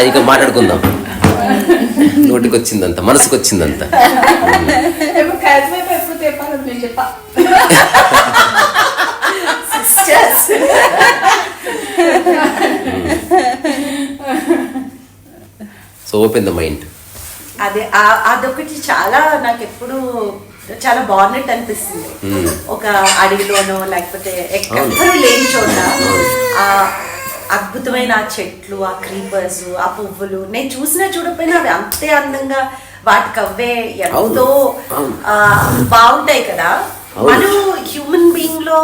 ఇక మాట్లాడుకుందాం. నోటికి వచ్చిందంత, మనసుకు వచ్చిందంత. So open the mind. అదే అదొకటి చాలా నాకు ఎప్పుడు చాలా బాగున్నట్టు అనిపిస్తుంది. ఒక అడవిలోనో లేకపోతే ఎక్కడో లేని చోట ఆ అద్భుతమైన ఆ చెట్లు, ఆ క్రీపర్స్, ఆ పువ్వులు నేను చూసినా చూడకపోయినా అవి అంతే అందంగా వాటికి అవే ఎంతో బాగుంటాయి కదా. మనం హ్యూమన్ బీయింగ్ లో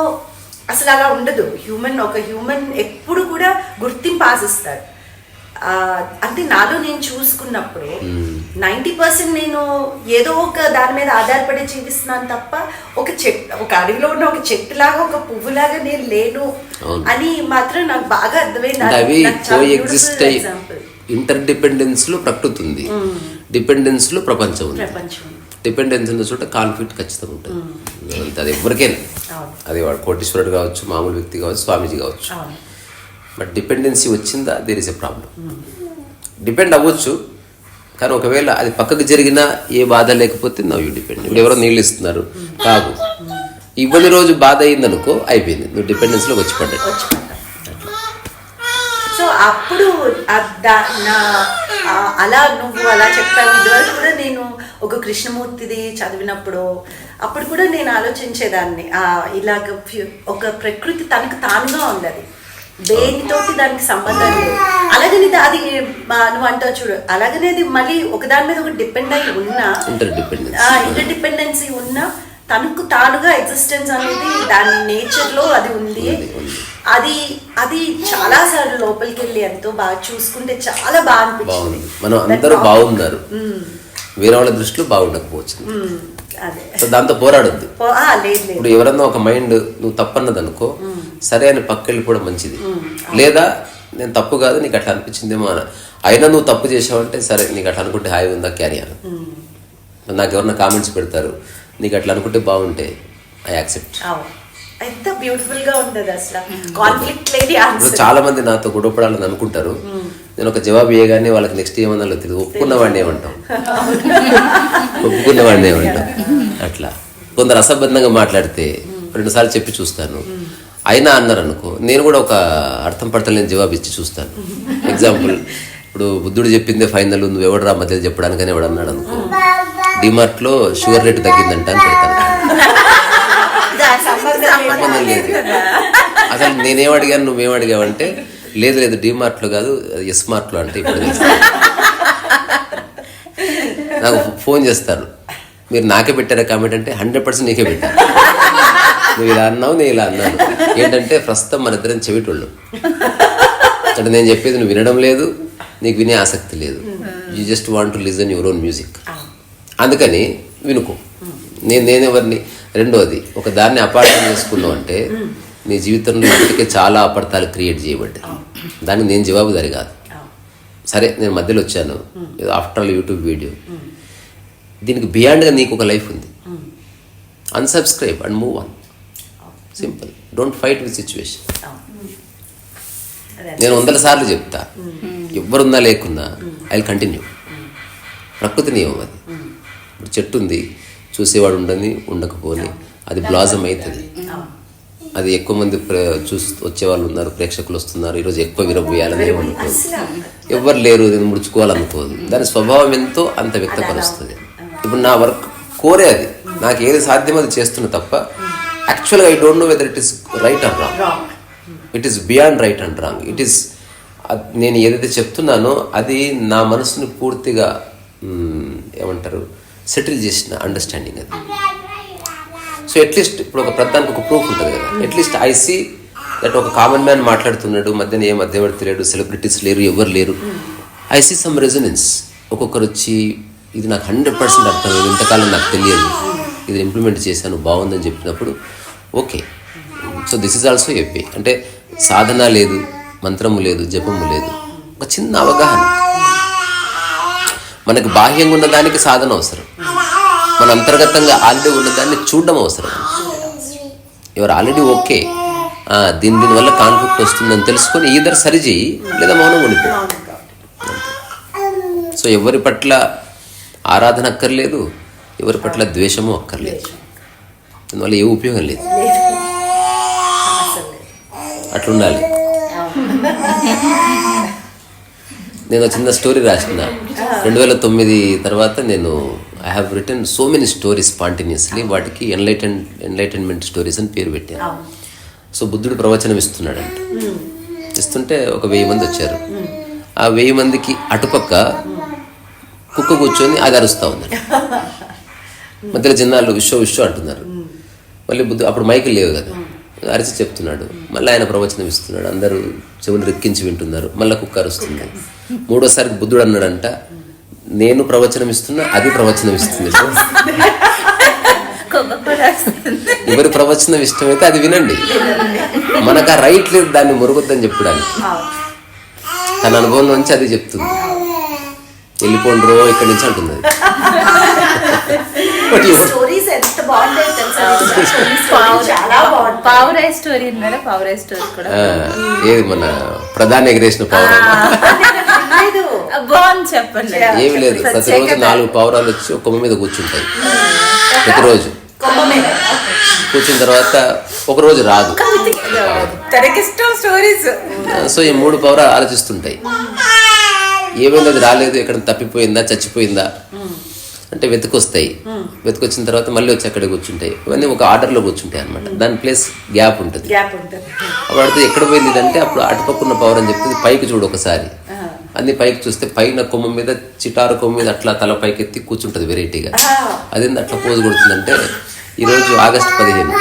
అసలు అలా ఉండదు. ఒక హ్యూమన్ ఎప్పుడు కూడా గుర్తింపు ఆశిస్తాడు. అంటే నాలో నేను చూసుకున్నప్పుడు 90% నేను ఏదో ఒక దాని మీద ఆధారపడి జీవిస్తున్నాను తప్ప ఒక అడవిలో ఉన్న ఒక చెట్టులాగా ఒక పువ్వులాగా నేను లేను అని మాత్రం నాకు బాగా అర్థమైంది. ఇంటర్ డిపెండెన్స్ లో ప్రకృతి ఉంది, డిపెండెన్స్ లో ప్రపంచం ఉంది. డిపెండెన్స్ ఉన్న చోట కాన్ఫ్లిక్ట్ ఖచ్చితంగా ఉంటుంది. అది ఎవరికైనా, అది వాడు కోటీశ్వరుడు కావచ్చు, మామూలు వ్యక్తి కావచ్చు, స్వామీజీ కావచ్చు. బట్ డిపెండెన్సీ వచ్చిందా, there is a problem. Depend అవ్వచ్చు, కానీ ఒకవేళ అది పక్కకు జరిగినా ఏ బాధ లేకపోతే నవ్ యూ డిపెండ్. ఇప్పుడు ఎవరో నీళ్ళు ఇస్తున్నారు, కాదు ఇవ్వని రోజు బాధ అయిందనుకో, అయిపోయింది, నువ్వు డిపెండెన్స్లోకి వచ్చి పడ్డాడు. సో అప్పుడు అలా నువ్వు అలా చెప్పావు. ఇదివరకు కూడా నేను ఒక కృష్ణమూర్తిది చదివినప్పుడు అప్పుడు కూడా నేను ఆలోచించేదాన్ని, ఇలాగ ఒక ప్రకృతి తనకు తానుగా ఉంది, అది దేనితోటి దానికి సంబంధం లేదు. అలాగనే అది నువ్వు అంటావు చూడు, అలాగనే అది మళ్ళీ ఒకదాని మీద ఒక డిపెండ్ అయి ఉన్నా, ఇంటర్ డిపెండెన్సీ ఉన్నా తనకు తానుగా ఎగ్జిస్టెన్స్ అనేది దాని నేచర్ లో అది ఉంది. అది చాలా సార్లు లోపలికి వెళ్ళి ఎంతో బాగా చూసుకుంటే చాలా బాగా అనిపించింది. మనం అందరూ బాగున్నారు, వేరే వాళ్ళ దృష్టిలో బాగుండకపోవచ్చు. దాంతో పోరాడొద్దు. ఇప్పుడు ఎవరన్నా ఒక మైండ్ నువ్వు తప్పన్నది అనుకో, సరే అని పక్క వెళ్ళిపోవడం మంచిది. లేదా నేను తప్పు కాదు, నీకు అట్లా అనిపించిందేమో అయినా నువ్వు తప్పు చేసావంటే సరే, నీకు అట్లా అనుకుంటే హాయి ఉందా, క్యారీ అని. నాకు ఎవరన్నా కామెంట్స్ పెడతారు, నీకు అట్లా అనుకుంటే బాగుంటే ఐ యాక్సెప్ట్. చాలా మంది నాతో గొడవపడాలని అనుకుంటారు. నేను ఒక జవాబు ఇవ్వగానే వాళ్ళకి నెక్స్ట్ ఏమన్నా తెలియదు. ఒప్పుకున్నవాడిని ఏమంటాం, ఒప్పుకున్నవాడిని ఏమంటాం. అట్లా కొందరు అసంబద్ధంగా మాట్లాడితే 2 సార్లు చెప్పి చూస్తాను, అయినా అన్నారు అనుకో, నేను కూడా ఒక అర్థం పడతలేని జవాబు ఇచ్చి చూస్తాను. ఎగ్జాంపుల్, ఇప్పుడు బుద్ధుడు చెప్పిందే ఫైనల్, నువ్వు ఎవడరా మధ్యలో చెప్పడానికని ఎవడు అన్నాడు అనుకో, డిమార్ట్లో షుగర్ రేట్ తగ్గిందంట అని పెడతాను. సంబంధం లేదు. అసలు నేనేం అడిగాను, నువ్వేం అడిగావంటే, లేదు డిమార్ట్లో కాదు ఎస్ మార్ట్లో అంటే. ఇప్పుడు నాకు ఫోన్ చేస్తారు, మీరు నాకే పెట్టారా కామెంట్ అంటే 100% నీకే పెట్టాను. నువ్వు ఇలా అన్నావు, నేను ఇలా అన్నాను. ఏంటంటే ప్రస్తుతం మన ఇద్దరం చెవిటోళ్ళు. అంటే నేను చెప్పేది నువ్వు వినడం లేదు, నీకు వినే ఆసక్తి లేదు. You just want to listen your own music. అందుకని వినుకో. నేనెవరిని. రెండోది, ఒక దాన్ని అపార్థం చేసుకున్నావు అంటే నీ జీవితంలో ఇప్పటికే చాలా అపార్థాలు క్రియేట్ చేయబడ్డాయి. దానికి నేను జవాబుదారి కాదు. సరే, నేను మధ్యలో వచ్చాను, ఆఫ్టర్ ఆల్ యూట్యూబ్ వీడియో. దీనికి బియాండ్గా నీకు ఒక లైఫ్ ఉంది. Unsubscribe and move on. Simple. Don't fight with situation. నేను 100 సార్లు చెప్తా, ఎవరున్నా లేకున్నా ఐ విల్ కంటిన్యూ. ప్రకృతి నియమం అది. ఇప్పుడు చెట్టు ఉంది, చూసేవాడు ఉండని ఉండకపోని అది బ్లాజమ్ అవుతుంది. అది ఎక్కువ మంది వచ్చేవాళ్ళు ఉన్నారు, ప్రేక్షకులు వస్తున్నారు, ఈరోజు ఎక్కువ విరబోయాలని ఏమనుకోదు, ఎవరు లేరు నేను ముడుచుకోవాలనుకోదు. దాని స్వభావం ఎంతో అంత వ్యక్తపరుస్తుంది. ఇప్పుడు నా వర్క్ కోరే అది, నాకు ఏది సాధ్యమో అది చేస్తున్నా తప్ప యాక్చువల్గా I don't know whether it is right and wrong. It is beyond right and wrong. It is, నేను ఏదైతే చెప్తున్నానో అది నా మనసుని పూర్తిగా ఏమంటారు సెటిల్ చేసిన అండర్స్టాండింగ్ అది. సో అట్లీస్ట్ ఇప్పుడు ఒక ప్రధానికి ఒక ప్రూఫ్ ఉంటుంది కదా, అట్లీస్ట్ ఐ సీ దట్ ఒక కామన్ మ్యాన్ మాట్లాడుతున్నాడు, మధ్యన ఏ మధ్యవర్తి లేడు, సెలబ్రిటీస్ లేరు, ఎవరు లేరు. I see some resonance. ఒక్కొక్కరు వచ్చి ఇది నాకు 100% అర్థమైంది, ఇంతకాలం నాకు తెలియదు, ఇది ఇంప్లిమెంట్ చేశాను, బాగుందని చెప్పినప్పుడు okay. So this is also AP. అంటే సాధన లేదు, మంత్రము లేదు, జపము లేదు, ఒక చిన్న అవగాహన. మనకు బాహ్యంగా ఉన్న దానికి సాధన అవసరం, మన అంతర్గతంగా ఆల్రెడీ ఉన్నదాన్ని చూడడం అవసరం. ఎవరు ఆల్రెడీ ఓకే, దీనివల్ల కాన్ఫ్లిక్ట్ వస్తుందని తెలుసుకొని ఈధర్ సరిచేయి, లేదా మౌనం ఉండిపో. సో ఎవరి పట్ల ఆరాధన అక్కర్లేదు, ఎవరి పట్ల ద్వేషము అక్కర్లేదు, అందువల్ల ఏ ఉపయోగం లేదు. అట్లుండాలి. నేను చిన్న స్టోరీ రాసిన 2009 తర్వాత నేను I have return so many stories spontaneously. వాటికి ఎన్లైటన్మెంట్ స్టోరీస్ అని పేరు పెట్టాను. సో బుద్ధుడు ప్రవచనం ఇస్తున్నాడంట. ఇస్తుంటే ఒక 1000 మంది వచ్చారు. ఆ 1000 మందికి అటుపక్క కుక్క కూర్చొని అది అరుస్తూ ఉందంట. మధ్యలో జనాలు విశ్వ అంటున్నారు. మళ్ళీ అప్పుడు మైకులు లేవు కదా, అరిచి చెప్తున్నాడు. మళ్ళీ ఆయన ప్రవచనం ఇస్తున్నాడు. అందరూ చెవులు రెక్కించి వింటున్నారు. మళ్ళీ కుక్క అరుస్తుంది. మూడోసారి బుద్ధుడు అన్నాడంట, నేను ప్రవచనం ఇస్తున్నా, అది ప్రవచనం ఇస్తుంది. ఎవరి ప్రవచనం ఇష్టమైతే అది వినండి. మనకు ఆ రైట్ లేదు దాన్ని మురగొద్దని చెప్పడానికి. తన అనుభవం నుంచి అది చెప్తుంది. వెళ్ళిపోండ్రో ఇక్కడి నుంచి అంటుంది. ఏది మన ప్రధాని ఎగరేసిన పావురా చెప్పండి. ఏమి లేదు, ప్రతిరోజు 4 పావురాలు వచ్చి ఒక కొమ్మ మీద కూర్చుంటాయి. ప్రతిరోజు కూర్చున్న తర్వాత ఒక రోజు రాదు. సో ఈ 3 పావురాలు ఆలోచిస్తుంటాయి, ఏమైంది, అది రాలేదు, ఎక్కడ తప్పిపోయిందా, చచ్చిపోయిందా అంటే వెతుకొస్తాయి. వెతుకొచ్చిన తర్వాత మళ్ళీ వచ్చి అక్కడే కూర్చుంటాయి. ఇవన్నీ ఒక ఆర్డర్లో కూర్చుంటాయి అనమాట. దాని ప్లేస్ గ్యాప్ ఉంటుంది. అప్పుడు అడితే ఎక్కడ పోయింది అంటే అప్పుడు అటుపక్కున్న పవర్ అని చెప్తుంది, పైకి చూడు ఒకసారి. అన్ని పైకి చూస్తే పైన కొమ్మ మీద, చిటారు కొమ్మ మీద అట్లా తల పైకి ఎత్తి కూర్చుంటుంది వెరైటీగా. అదేంది అట్లా పోజు కొడుతుందంటే ఈరోజు ఆగస్టు 15,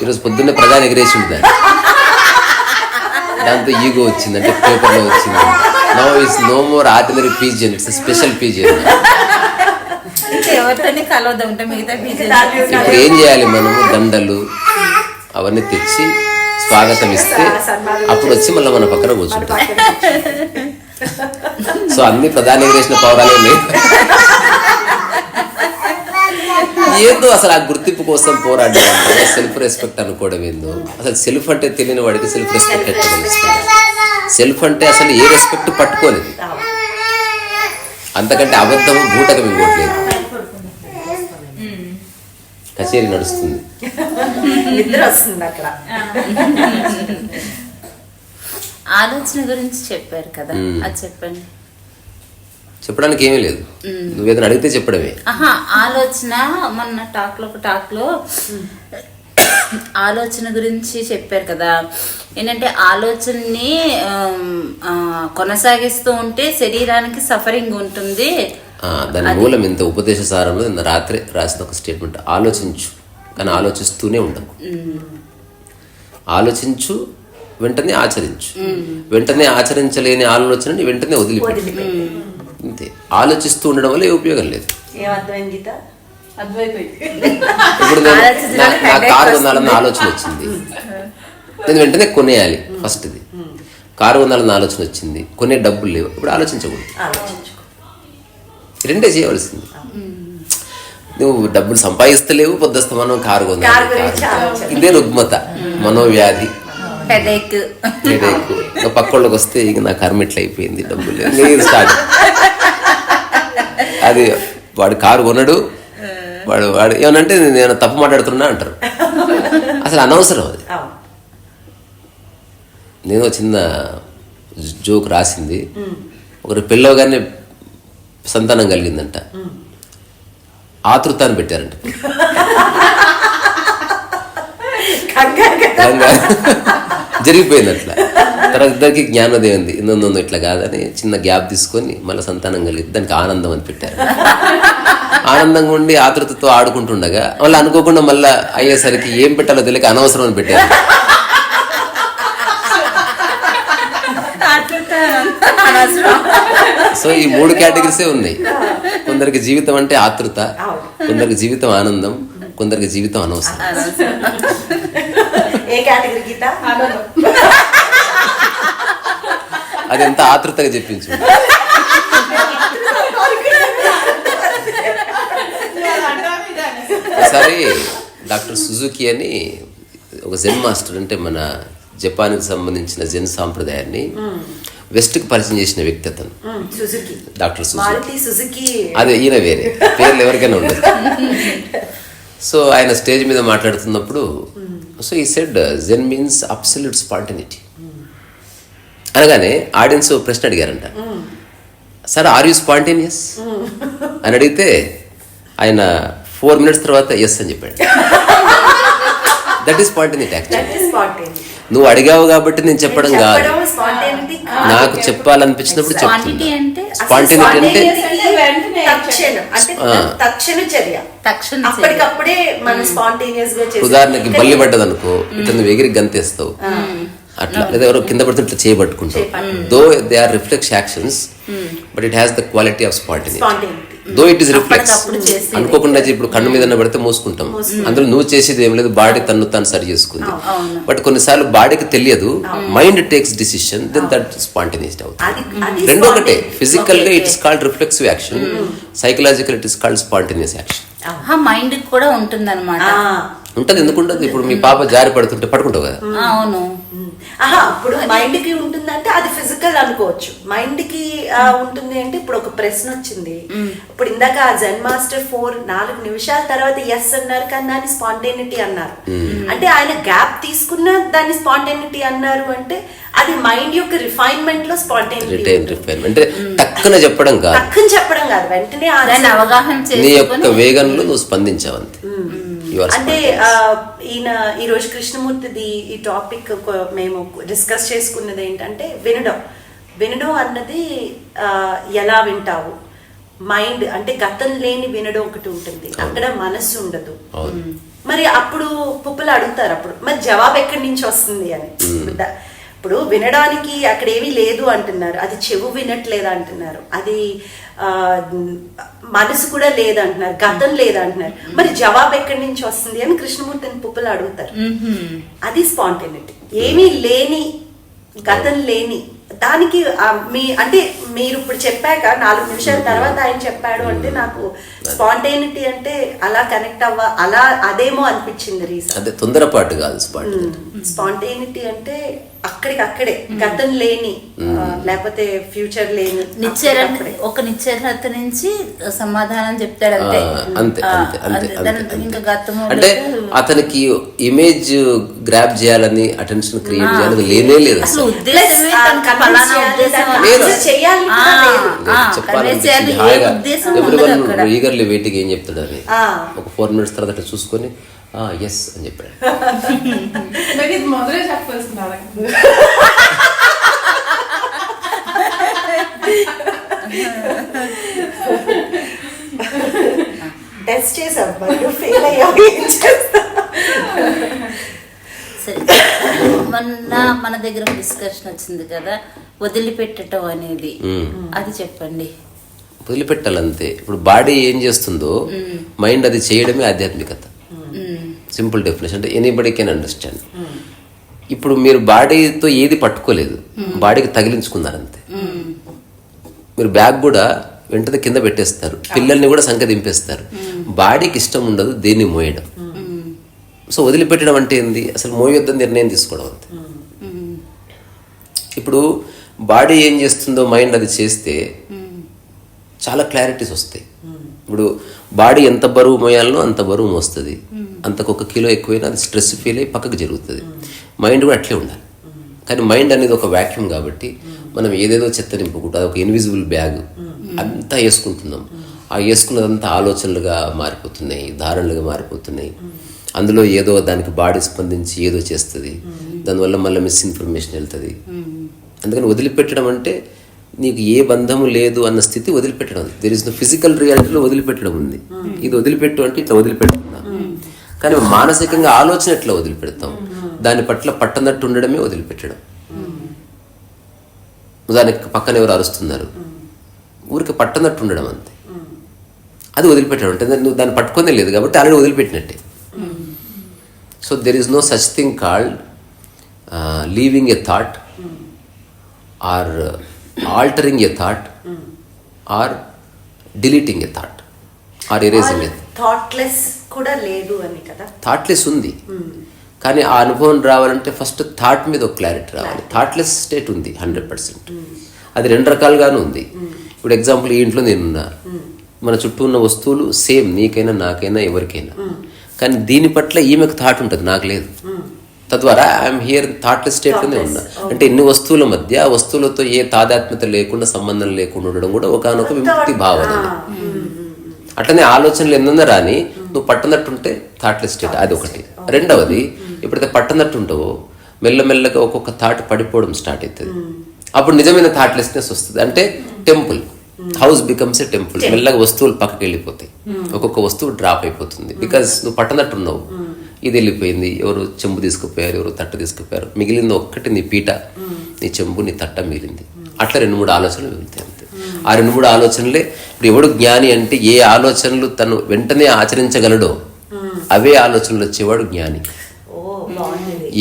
ఈరోజు పొద్దున్నే ప్రధాని ఎగరేసి ఉంటుంది. దాంతో ఈగో వచ్చింది అంటే పేపర్లో వచ్చింది. No is no more ordinary pigeon, it's special pigeon. ఇప్పుడు ఏం చేయాలి మనము, దండలు అవన్నీ తెచ్చి స్వాగతం ఇస్తే అప్పుడు వచ్చి మళ్ళీ మన పక్కన కూర్చుంటాం. సో అన్ని ప్రధాని చేసిన పౌరాలు ఉన్నాయి. ఏందో అసలు ఆ గుర్తింపు కోసం పోరాడడం, సెల్ఫ్ రెస్పెక్ట్ అనుకోవడం ఏందో. అసలు సెల్ఫ్ అంటే తెలియని వాడికి సెల్ఫ్ రెస్పెక్ట్ ఎట్లా తెలుస్తుంది? సెల్ఫ్ అంటే అసలు ఏ రెస్పెక్ట్ పట్టుకోలేదు. అంతకంటే అబద్ధం బూటకం ఇంకోట్లేదు. కచేరీ నడుస్తుంది. ఆలోచన గురించి చెప్పారు కదా, అది చెప్పండి. చెప్పడానికి ఏమీ లేదు, నువ్వేదైనా అడిగితే చెప్పడమే. ఆలోచన మొన్న టాక్ లో ఆలోచన గురించి చెప్పారు కదా. ఏంటంటే ఆలోచనని కొనసాగిస్తూ ఉంటే శరీరానికి సఫరింగ్ ఉంటుంది. దాని మూలం ఇంత ఉపదేశ సారంలో నిన్న రాత్రి రాసిన ఒక స్టేట్మెంట్, ఆలోచించు కానీ ఆలోచిస్తూనే ఉండకు. ఆలోచించు, వెంటనే ఆచరించు. వెంటనే ఆచరించలేని ఆలోచనని వెంటనే వదిలిపెట్టు. అంతే. ఆలోచిస్తూ ఉండడం వల్ల ఏ ఉపయోగం లేదు. ఇప్పుడు నా కారు కొనాలన్న ఆలోచన వచ్చింది, నేను వెంటనే కొనేయాలి. ఫస్ట్ది కారు కొనాలన్న ఆలోచన వచ్చింది, కొనే డబ్బులు లేవు, ఇప్పుడు ఆలోచించకూడదు. రెండే చేయవలసింది. నువ్వు డబ్బులు సంపాదిస్తలేవు, పొద్దుస్తమానం కారు కొనాలి. ఇదే రుగ్మత, మనోవ్యాధి, హెడేక్. పక్కోళ్ళకి వస్తే ఇక నా కర్మ ఇట్లా అయిపోయింది, డబ్బులు లేదు, స్టార్ట్. అది వాడు కారు కొనడు, వాడు ఏమనంటే నేను తప్పు మాట్లాడుతున్నా అంటారు. అసలు అనవసరం అది. నేను చిన్న జోక్ రాసింది, ఒకరు పెళ్ళవగానే సంతానం కలిగిందంట, ఆతృత అని పెట్టారంట. జరిగిపోయింది అట్లా. తర్వాత ఇద్దరికి జ్ఞానోదయం ఉంది, ఇందొందో ఇట్లా కాదని చిన్న గ్యాప్ తీసుకొని మళ్ళీ సంతానం కలిగింది, దానికి ఆనందం అని పెట్టారు. ఆనందంగా ఉండి ఆతృతతో ఆడుకుంటుండగా వాళ్ళు అనుకోకుండా మళ్ళీ అయ్యేసరికి ఏం పెట్టాలో తెలియక అనవసరం అని పెట్టారు. సో ఈ 3 కేటగిరీసే ఉన్నాయి. కొందరికి జీవితం అంటే ఆతృత, కొందరికి జీవితం ఆనందం, కొందరికి జీవితం అనవసరం. అది ఎంత ఆతృతగా చెప్పించు. ఒకసారి డాక్టర్ సుజుకి అని ఒక జెన్ మాస్టర్, అంటే మన జపాన్కి సంబంధించిన జెన్ సాంప్రదాయాన్ని వెస్ట్కి పరిచయం చేసిన వ్యక్తి అతను, సుజుకి, డాక్టర్ మారుతి సుజుకి. అదే ఈయన వేరే పేర్లు ఎవరికైనా ఉండదు. సో ఆయన స్టేజ్ మీద మాట్లాడుతున్నప్పుడు సో ఈ సెడ్ జెన్ మీన్స్ అబ్సల్యూట్ స్పాంటనిటీ అనగానే ఆడియన్స్ ప్రశ్న అడిగారంట, సార్ ఆర్ యూ స్పాంటేనియస్ అని అడిగితే ఆయన 4 minutes తర్వాత ఎస్ అని చెప్పాడు. That is spontaneity actually. నువ్వు అడిగావు కాబట్టి నేను చెప్పడం కాదు, నాకు చెప్పాలనిపించినప్పుడు చెప్తున్నా. స్పాంటేనిటీ అంటే ఉదాహరణకి బల్లి పడ్డది అనుకో, ఇట్లా నువ్వు ఎగిరి గంతేస్తావు అట్లా, లేదా ఎవరో కింద పడితే ఇట్లా చేయబట్టుకుంటావు. Though they are reflex actions but it has the quality of spontaneity. Though it is reflex. అనుకోకుండా ఇప్పుడు కన్ను మీద పడితే మూసుకుంటాం, అందులో నువ్వు చేసేది ఏం లేదు, బాడీ తను సరి చేసుకుంది. బట్ కొన్నిసార్లు బాడీకి తెలియదు, mind takes decision, then that spontaneous అవుతుంది. రెండు ఒకటే. ఫిజికల్ గా it is called reflexive action, psychological it is called spontaneous action. Mind కూడా ఉంటుంది అనమాట. ఉంటది, ఎందుకు ఉండదు? ఇప్పుడు మీ పాప జారి పడుతుంటే పడుకుంటావు కదా. అవును. ఇప్పుడు మైండ్ కి ఉంటుందంటే అది ఫిజికల్ అనుకోవచ్చు. మైండ్ కి ఉంటుంది అంటే ఇప్పుడు ఒక ప్రశ్న వచ్చింది, ఇప్పుడు ఇందాక ఆ జెన్ మాస్టర్ 4 నిమిషాల తర్వాత ఎస్ అన్నారు, కానీ దాన్ని స్పాంటేనిటీ అన్నారు. అంటే ఆయన గ్యాప్ తీసుకున్న దాన్ని స్పాంటేనిటీ అన్నారు అంటే అది మైండ్ యొక్క రిఫైన్మెంట్ లో స్పాంటేనిటీ. అంటే టక్కున చెప్పడం కాదు, వెంటనే అవగాహన నీ యొక్క వేగంలో నువ్వు స్పందించావు అంతే. అంటే ఈయన ఈరోజు కృష్ణమూర్తిది ఈ టాపిక్ మేము డిస్కస్ చేసుకున్నది ఏంటంటే వినడం అన్నది ఎలా వింటావు. మైండ్ అంటే గతం లేని వినడం ఒకటి ఉంటుంది, అక్కడ మనస్సు ఉండదు. మరి అప్పుడు పుప్పులు అడుగుతారు, అప్పుడు మరి జవాబు ఎక్కడి నుంచి వస్తుంది అని. ఇప్పుడు వినడానికి అక్కడ ఏమీ లేదు అంటున్నారు, అది చెవు వినట్లేదు అంటున్నారు, అది మనసు కూడా లేదంటున్నారు, గతం లేదంటున్నారు, మరి జవాబు ఎక్కడి నుంచి వస్తుంది అని కృష్ణమూర్తిని పుప్పులు అడుగుతారు. అది స్పాంటేనిటీ. ఏమీ లేని, గతం లేని దానికి అంటే మీరు ఇప్పుడు చెప్పాక 4 నిమిషాల తర్వాత ఆయన చెప్పాడు అంటే నాకు స్పాంటేనిటీ అంటే అలా కనెక్ట్ అలా అదేమో అనిపించింది రీసెంట్. అదే తొందరపాటు కాదు స్పాంటేనిటీ అంటే అక్కడికక్కడే, గతం లేని లేకపోతే ఫ్యూచర్ లేని, ఒక నిశ్చయత నుంచి సమాధానం చెప్తాడు అంతే. అంటే అతనికి ఇమేజ్ గ్రాప్ చేయాలని, అటెన్షన్ క్రియేట్ చేయాలని లేనే లేదు అసలు. ఈగర్లీ వెయిటింగ్ ఏం చెప్తాడు అని ఒక 4 minutes తర్వాత చూసుకొని ఎస్ అని చెప్పాడు. మొదలే చెప్పాల్సింది. టెస్ట్ చేసాం, ఫెయిల్ అయ్యావు. మన దగ్గర డిస్కషన్ వచ్చింది కదా, వదిలిపెట్టడం అనేది, అది చెప్పండి. వదిలిపెట్టాలంతే. ఇప్పుడు బాడీ ఏం చేస్తుందో మైండ్ అది చేయడమే ఆధ్యాత్మికత. సింపుల్ డెఫినేషన్, అంటే ఎనీబడి కెన్ అండర్స్టాండ్. ఇప్పుడు మీరు బాడీతో ఏది పట్టుకోలేదు, బాడీకి తగిలించుకున్నారంతే. మీరు బ్యాగ్ కూడా వెంటనే కింద పెట్టేస్తారు, పిల్లల్ని కూడా సంఖ్య దింపేస్తారు. బాడీకి ఇష్టం ఉండదు దేన్ని మోయడం. సో వదిలిపెట్టడం అంటే ఏంది? అసలు మోయొద్దని నిర్ణయం తీసుకోవడం అంతే. ఇప్పుడు బాడీ ఏం చేస్తుందో మైండ్ అది చేస్తే చాలా క్లారిటీస్ వస్తాయి. ఇప్పుడు బాడీ ఎంత బరువు మోయాలనో అంత బరువు మోస్తుంది, అంతకు 1 కిలో ఎక్కువైనా అది స్ట్రెస్ ఫీల్ అయ్యి పక్కకు జరుగుతుంది. మైండ్ కూడా అట్లే ఉండాలి. కానీ మైండ్ అనేది ఒక వ్యాక్యూమ్ కాబట్టి మనం ఏదేదో చెత్త నింపుకుంటాం, అది ఒక ఇన్విజిబుల్ బ్యాగ్, అంతా వేసుకుంటున్నాం. ఆ వేసుకున్నదంతా ఆలోచనలుగా మారిపోతున్నాయి, ధారణలుగా మారిపోతున్నాయి. అందులో ఏదో దానికి బాడీ స్పందించి ఏదో చేస్తుంది, దానివల్ల మళ్ళీ మిస్ఇన్ఫర్మేషన్ వెళ్తుంది. అందుకని వదిలిపెట్టడం అంటే నీకు ఏ బంధము లేదు అన్న స్థితి వదిలిపెట్టడం. దెర్ ఇస్ ద ఫిజికల్ రియాలిటీలో వదిలిపెట్టడం ఉంది. ఇది వదిలిపెట్టు అంటే ఇట్లా వదిలిపెడుతున్నా. కానీ మానసికంగా ఆలోచన ఎట్లా వదిలిపెడతాం, దాని పట్ల పట్టనట్టు ఉండడమే వదిలిపెట్టడం. దానికి పక్కన ఎవరు అరుస్తున్నారు, ఊరికి పట్టనట్టు ఉండడం అంతే. అది వదిలిపెట్టడం అంటే నువ్వు దాన్ని పట్టుకునే లేదు కాబట్టి ఆల్రెడీ వదిలిపెట్టినట్టే. So there is no such thing called leaving a thought or altering a thought or deleting a thought or erasing a thoughtless కూడా లేదు అని కదా. థాట్లెస్ ఉంది, కానీ ఆ అనుభవం రావాలంటే ఫస్ట్ థాట్ మీద ఒక క్లారిటీ రావాలి. థాట్లెస్ స్టేట్ ఉంది 100%. అది 2 రకాలుగాను ఉంది. ఇప్పుడు ఎగ్జాంపుల్, ఈ ఇంట్లో నేనున్నా, మన చుట్టూ ఉన్న వస్తువులు సేమ్, నీకైనా నాకైనా ఎవరికైనా. కానీ దీని పట్ల ఈమెకు థాట్ ఉంటుంది, నాకు లేదు. తద్వారా ఐఎమ్ హియర్ థాట్లెస్ స్టేట్లోనే ఉన్నా. అంటే ఇన్ని వస్తువుల మధ్య ఆ వస్తువులతో ఏ తాదాత్మ్యత లేకుండా, సంబంధం లేకుండా ఉండడం కూడా ఒకనొక విముక్తి భావన. అట్లనే ఆలోచనలు ఎన్నన్నా రాని నువ్వు పట్టనట్టుంటే థాట్లెస్ స్టేట్, అది ఒకటి. రెండవది, ఎప్పుడైతే పట్టనట్టు ఉంటావో మెల్లమెల్లగా ఒక్కొక్క థాట్ పడిపోవడం స్టార్ట్ అవుతుంది. అప్పుడు నిజమైన థాట్లెస్నెస్ వస్తుంది. అంటే temple, house becomes a temple. మెల్లగా వస్తువులు పక్కకి వెళ్ళిపోతాయి, ఒక్కొక్క వస్తువు డ్రాప్ అయిపోతుంది. బికాస్ నువ్వు పట్టనట్టున్నావు. ఇది వెళ్ళిపోయింది, ఎవరు చెంబు తీసుకుపోయారు, ఎవరు తట్ట తీసుకుపోయారు, మిగిలింది ఒక్కటి నీ పీట, నీ చెంబు, నీ తట్ట మిగిలింది. అట్లా 2-3 ఆలోచనలు మిగులుతాయి అంతే. ఆ 2-3 ఆలోచనలే. ఇప్పుడు ఎవడు జ్ఞాని అంటే ఏ ఆలోచనలు తను వెంటనే ఆచరించగలడో అవే ఆలోచనలు వచ్చేవాడు జ్ఞాని.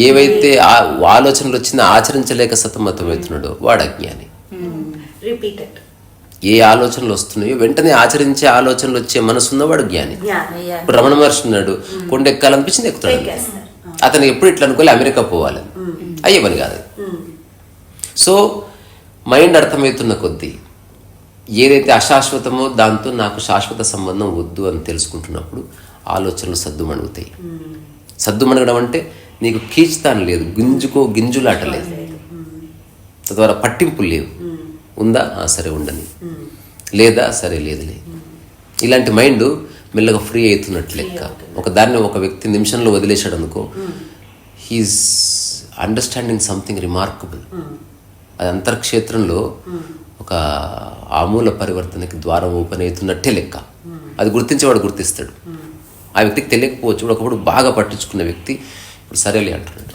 ఏవైతే ఆలోచనలు వచ్చినా ఆచరించలేక సతమతమవుతున్నాడో వాడు అజ్ఞాని. ఏ ఆలోచనలు వస్తున్నాయో వెంటనే ఆచరించే ఆలోచనలు వచ్చే మనసు ఉన్నవాడు జ్ఞాని. ఇప్పుడు రమణ మహర్షి ఉన్నాడు, కొండ ఎక్కాలనిపించింది ఎక్కుతాడు. అతనికి ఎప్పుడు ఇట్లా అనుకోలే అమెరికా పోవాలని, అయ్యే పని కాదు. సో మైండ్ అర్థమవుతున్న కొద్దీ ఏదైతే అశాశ్వతమో దాంతో నాకు శాశ్వత సంబంధం వద్దు అని తెలుసుకుంటున్నప్పుడు ఆలోచనలు సద్దుమణుగుతాయి. సద్దుమణగడం అంటే నీకు కీచుతాను లేదు, గింజులాట లేదు, తద్వారా పట్టింపులు లేవు. ఉందా, సరే ఉండని, లేదా సరే లేదులే. ఇలాంటి మైండ్ మెల్లగా ఫ్రీ అవుతున్నట్లు లెక్క. ఒక వ్యక్తి నిమిషంలో వదిలేశాడు అనుకో, హీఈస్ అండర్స్టాండింగ్ సంథింగ్ రిమార్కబుల్. అది అంతర్క్షేత్రంలో ఒక ఆమూల పరివర్తనకి ద్వారం ఓపెన్ అవుతున్నట్టే లెక్క. అది గుర్తించేవాడు గుర్తిస్తాడు. ఆ వ్యక్తికి తెలియకపోవచ్చు. ఒకప్పుడు బాగా పట్టించుకున్న వ్యక్తి ఇప్పుడు సరేలే అంటున్నాడు.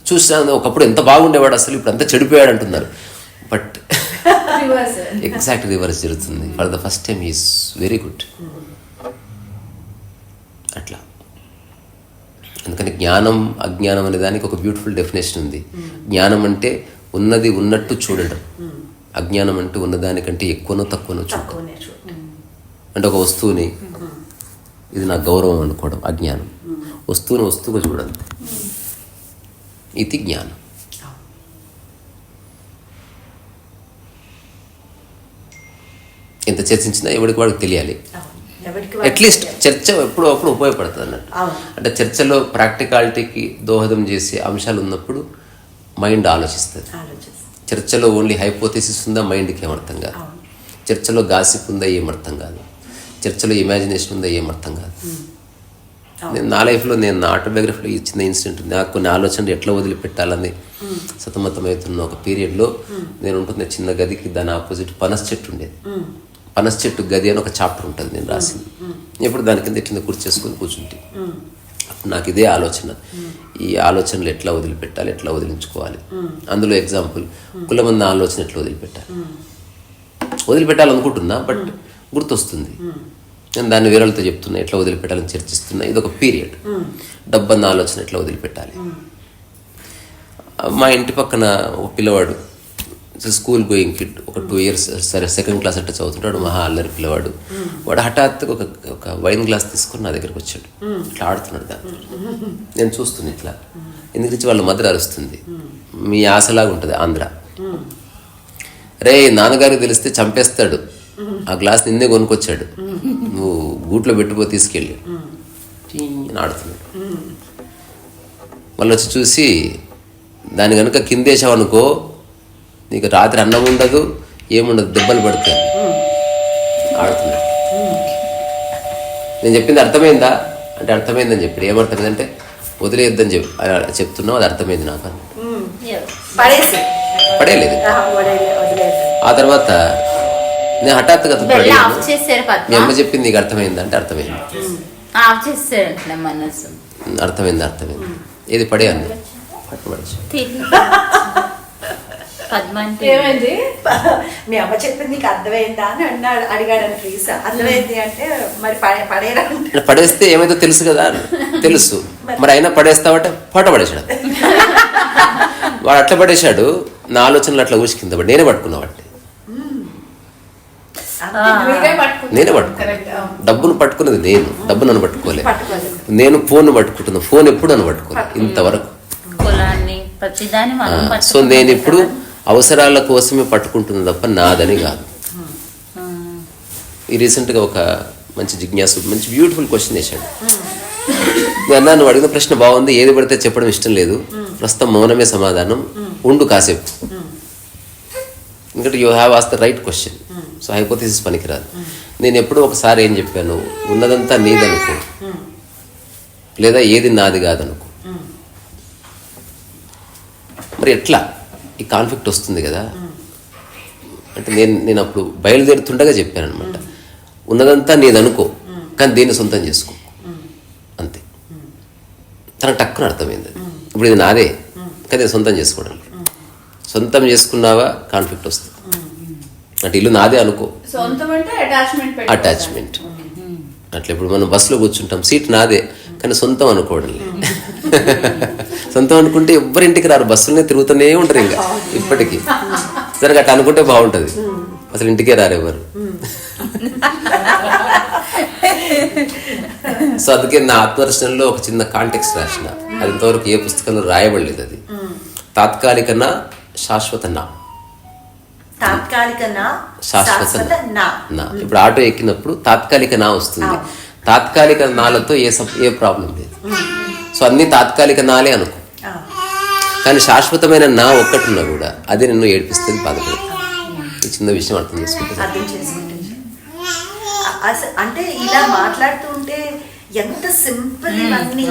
చూసాను ఒకప్పుడు ఎంత బాగుండేవాడు, అసలు ఇప్పుడు అంతా చెడిపోయాడు అంటున్నారు. బట్ ఎగ్జాక్ట్ రివర్స్ జరుగుతుంది. For the first time is very good. అట్లా. అందుకని జ్ఞానం అజ్ఞానం అనే దానికి ఒక బ్యూటిఫుల్ డెఫినేషన్ ఉంది. జ్ఞానం అంటే ఉన్నది ఉన్నట్టు చూడడం, అజ్ఞానం అంటే ఉన్నదానికంటే ఎక్కువనో తక్కువనో చూడడం. అంటే ఒక వస్తువుని ఇది నా గౌరవం అనుకోవడం అజ్ఞానం. వస్తువుని వస్తువుగా చూడండి, ఇది జ్ఞానం. ఎంత చర్చించినా ఎవరికి వాడికి తెలియాలి. అట్లీస్ట్ చర్చ ఎప్పుడో అప్పుడు ఉపయోగపడుతుంది అన్నట్టు. అంటే చర్చలో ప్రాక్టికాలిటీకి దోహదం చేసే అంశాలు ఉన్నప్పుడు మైండ్ ఆలోచిస్తుంది. చర్చలో ఓన్లీ హైపోథెసిస్ ఉందా, మైండ్కి ఏమర్థం కాదు. చర్చలో గాసిప్ ఉందా, ఏమర్థం కాదు. చర్చలో ఇమాజినేషన్ ఉందా, ఏమర్థం కాదు. నేను నా లైఫ్లో, నేను నా ఆటోబయోగ్రఫీలో ఇచ్చిన ఇన్సిడెంట్, నాకు కొన్ని ఆలోచనలు ఎట్లా వదిలిపెట్టాలని సతమతమవుతున్న ఒక పీరియడ్లో నేను ఉంటున్న చిన్న గదికి దాని ఆపోజిట్ పనస చెట్టు ఉండేది. పనస చెట్టు గది అని ఒక చాప్టర్ ఉంటుంది నేను రాసింది. ఎప్పుడు దాని కింద కూర్చేసుకొని కూర్చుంటే అప్పుడు నాకు ఇదే ఆలోచన, ఈ ఆలోచనలు ఎట్లా వదిలిపెట్టాలి, ఎట్లా వదిలించుకోవాలి. అందులో ఎగ్జాంపుల్ కులమంది ఆలోచన ఎట్లా వదిలిపెట్టాలనుకుంటున్నా, బట్ గుర్తొస్తుంది. నేను దాన్ని వేరేలతో చెప్తున్నా, ఎట్లా వదిలిపెట్టాలని చర్చిస్తున్నా. ఇది ఒక పీరియడ్. డబ్బన్న ఆలోచన ఎట్లా వదిలిపెట్టాలి. మా ఇంటి పక్కన ఒక పిల్లవాడు, స్కూల్ గోయింగ్ కిడ్, ఒక 2 years, సరే 2nd class అట్లా చదువుతుంటాడు. మహా అల్లరి పిల్లవాడు. వాడు హఠాత్తుగా ఒక వైన్ గ్లాస్ తీసుకొని నా దగ్గరకు వచ్చాడు. ఇట్లా ఆడుతున్నాడు దాన్ని. నేను చూస్తున్నా ఇట్లా. ఎందుకంటే వాళ్ళ మదర్ అరుస్తుంది. మీ ఆశలాగా ఉంటుంది ఆంధ్ర. రే నాన్నగారికి తెలిస్తే చంపేస్తాడు, ఆ గ్లాస్ నిన్నే కొనుక్కొచ్చాడు, నువ్వు గూట్లో పెట్టుకో తీసుకెళ్ళి అని ఆడుతున్నాడు. మళ్ళీ వచ్చి చూసి, దాని కనుక కిందేసావనుకో నీకు రాత్రి అన్నం ఉండదు, ఏముండదు, దెబ్బలు పడతాయి ఆడుతున్నాడు. నేను చెప్పింది అర్థమైందా అంటే అర్థమైందని చెప్పాడు. ఏమర్థమైందంటే వదిలేయొద్దని చెప్తున్నావు, అది అర్థమైంది నాకు అన్నాడు. పడేయలేదు. ఆ తర్వాత నేను హఠాత్తుగా మీ అమ్మ చెప్పింది నీకు అర్థమైంది అంటే అర్థమైంది. అర్థమైంది. ఏది పడేయండి. ఏమైంది, మీ అమ్మ చెప్పింది నీకు అర్థమైందా అని అడిగాడని ప్లీజ్. అర్థమైంది అంటే మరి పడేరా. పడేస్తే ఏమైతే తెలుసు కదా, తెలుసు. మరి అయినా పడేస్తావంటే ఫోటో పడేసాడు. వాడు అట్లా పడేశాడు, నా ఆలోచనలు అట్లా ఊసి కింద పడి నేనే పట్టుకున్నా వాడిని. నేనే పట్టుకున్నా. డబ్బును పట్టుకున్నది నేను, డబ్బు నన్ను పట్టుకోలేదు. నేను ఫోన్ పట్టుకుంటున్నా, ఫోన్ ఎప్పుడు అని పట్టుకున్నా ఇంతవరకు. కులాన్ని ప్రతిదాన్ని మనం సో పట్టుకుంటాం నేను ఇప్పుడు కదా. అవసరాల కోసమే పట్టుకుంటున్నా తప్ప నాదని కాదు. ఈ రీసెంట్గా ఒక మంచి జిజ్ఞాసు మంచి బ్యూటిఫుల్ క్వశ్చన్ వేశాడు. నేను అన్నా, నువ్వు అడిగిన ప్రశ్న బాగుంది, ఏది పడితే చెప్పడం ఇష్టం లేదు, ప్రస్తుతం మౌనమే సమాధానం, ఉండు కాసేపు. ఎందుకంటే you have as the right question. So hypothesis పనికిరాదు. నేను ఎప్పుడూ ఒకసారి ఏం చెప్పాను, ఉన్నదంతా నీదనుకో, లేదా ఏది నాది కాదనుకో. మరి ఎట్లా ఈ కాన్ఫ్లిక్ట్ వస్తుంది కదా అంటే నేను అప్పుడు బయలుదేరుతుండగా చెప్పాను అనమాట, ఉన్నదంతా నీదనుకో కానీ దీన్ని సొంతం చేసుకో అంతే. తనకు టక్కున అర్థమైంది అది. ఇప్పుడు ఇది నాదే కానీ నేను సొంతం చేసుకోవడం. సొంతం చేసుకున్నావా కాన్ఫ్లిక్ట్ వస్తుంది. అంటే ఇల్లు నాదే అనుకో, అటాచ్మెంట్. అట్లా ఇప్పుడు మనం బస్సులో కూర్చుంటాం, సీట్ నాదే కానీ సొంతం అనుకోవడం లేదు. సొంతం అనుకుంటే ఎవ్వరింటికి రారు, బస్సులనే తిరుగుతూనే ఉంటారు ఇంకా ఇప్పటికీ. సరే అట్లా అనుకుంటే బాగుంటుంది, అసలు ఇంటికే రారు ఎవరు. సో అందుకే నా ఆత్మదర్శనంలో ఒక చిన్న కాంటెక్స్ట్ రాసిన, అది ఇంతవరకు ఏ పుస్తకంలో రాయబడలేదు. అది తాత్కాలిక నా, శాశ్వత నా. శాశ్వత నా. ఇప్పుడు ఆటో ఎక్కినప్పుడు తాత్కాలిక నా వస్తుంది, తాత్కాలిక నాలతో ఏ ప్రాబ్లం లేదు. సో అన్ని తాత్కాలిక నాలే అనుకో, కానీ శాశ్వతమైన నా ఒక్కటున్నా కూడా అది నిన్ను ఏడిపిస్తుంది, బాధపడుతుంది. ఈ చిన్న విషయం అర్థం చేసుకుంటే అంటే ఇలా మాట్లాడుతూ ఉంటే ఎంత సింపుల్ ఇవన్నీ.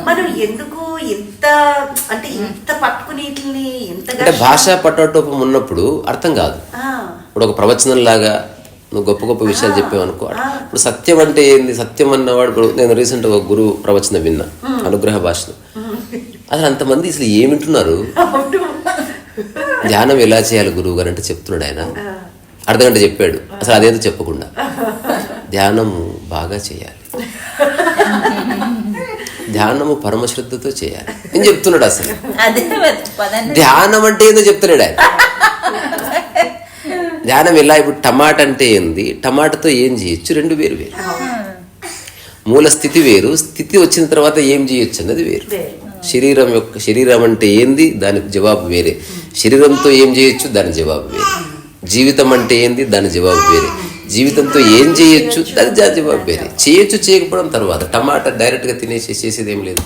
మనం ఎందుకు ఎంత అంటే ఇంత పట్టుకుని అంటే భాషా పట్టోటోపం ఉన్నప్పుడు అర్థం కాదు. ఇప్పుడు ఒక ప్రవచనం లాగా నువ్వు గొప్ప గొప్ప విషయాలు చెప్పావనుకో. ఇప్పుడు సత్యం అంటే ఏంది, సత్యం అన్నవాడు. ఇప్పుడు నేను రీసెంట్ ఒక గురువు ప్రవచనం విన్నా, అనుగ్రహ భాషలో. అసలు అంతమంది అసలు ఏమింటున్నారు, ధ్యానం ఎలా చేయాలి గురువు గారు అంటే చెప్తున్నాడు ఆయన. అర్ధగంట చెప్పాడు, అసలు అదేదో చెప్పకుండా ధ్యానము బాగా చేయాలి, ధ్యానము పరమశ్రద్ధతో చేయాలి అని చెప్తున్నాడు. అసలు ధ్యానం అంటే ఏందో చెప్తున్నాడు ఆయన. ధ్యానం ఎలా, ఇప్పుడు టమాటా అంటే ఏంది, టమాటాతో ఏం చేయొచ్చు, రెండు వేరు వేరు. మూల స్థితి వేరు, స్థితి వచ్చిన తర్వాత ఏం చేయొచ్చు అన్నది వేరు. శరీరం అంటే ఏంది, దానికి జవాబు వేరే. శరీరంతో ఏం చేయొచ్చు, దాని జవాబు వేరే. జీవితం అంటే ఏంది, దాని జవాబు వేరే. జీవితంతో ఏం చేయొచ్చు, దాని జవాబు వేరే. చేయొచ్చు చేయకపోవడం తర్వాత. టమాటా డైరెక్ట్గా చేసేది ఏం లేదు.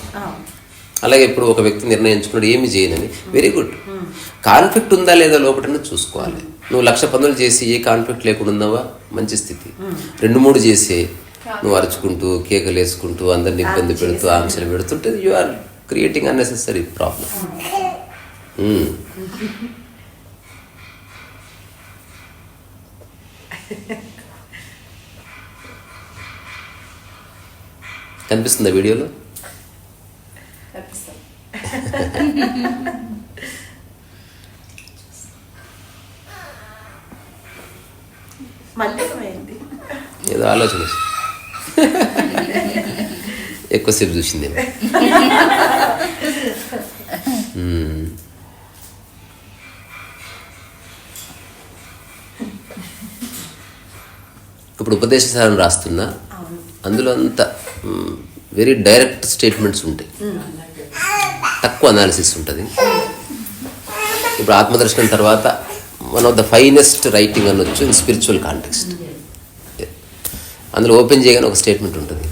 అలాగే ఇప్పుడు ఒక వ్యక్తి నిర్ణయించుకున్నాడు ఏమి చేయనని, వెరీ గుడ్. కాన్ఫ్లిక్ట్ ఉందా లేదా లోపల చూసుకోవాలి. నువ్వు 1,00,000 పనులు చేసి ఏ కాన్ఫ్లిక్ట్ లేకుండా ఉన్నావా, మంచి స్థితి. 2-3 చేసి నువ్వు అరుచుకుంటూ కేకలు వేసుకుంటూ అందరిని ఇబ్బంది పెడుతూ ఆంక్షలు పెడుతుంటే you are creating unnecessary problem. కనిపిస్తుందా వీడియోలో? ఏదో ఆలోచన ఎక్కువసేపు చూసిందేమో. ఇప్పుడు ఉపదేశ సారం రాస్తున్నా, అందులో అంతా వెరీ డైరెక్ట్ స్టేట్మెంట్స్ ఉంటాయి, తక్కువ అనాలిసిస్ ఉంటుంది. ఇప్పుడు ఆత్మదర్శనం తర్వాత one of the finest writing అనొచ్చు ఇన్ స్పిరిచువల్ కాంటెక్స్ట్. అందులో ఓపెన్ చేయగానే ఒక స్టేట్మెంట్ ఉంటుంది,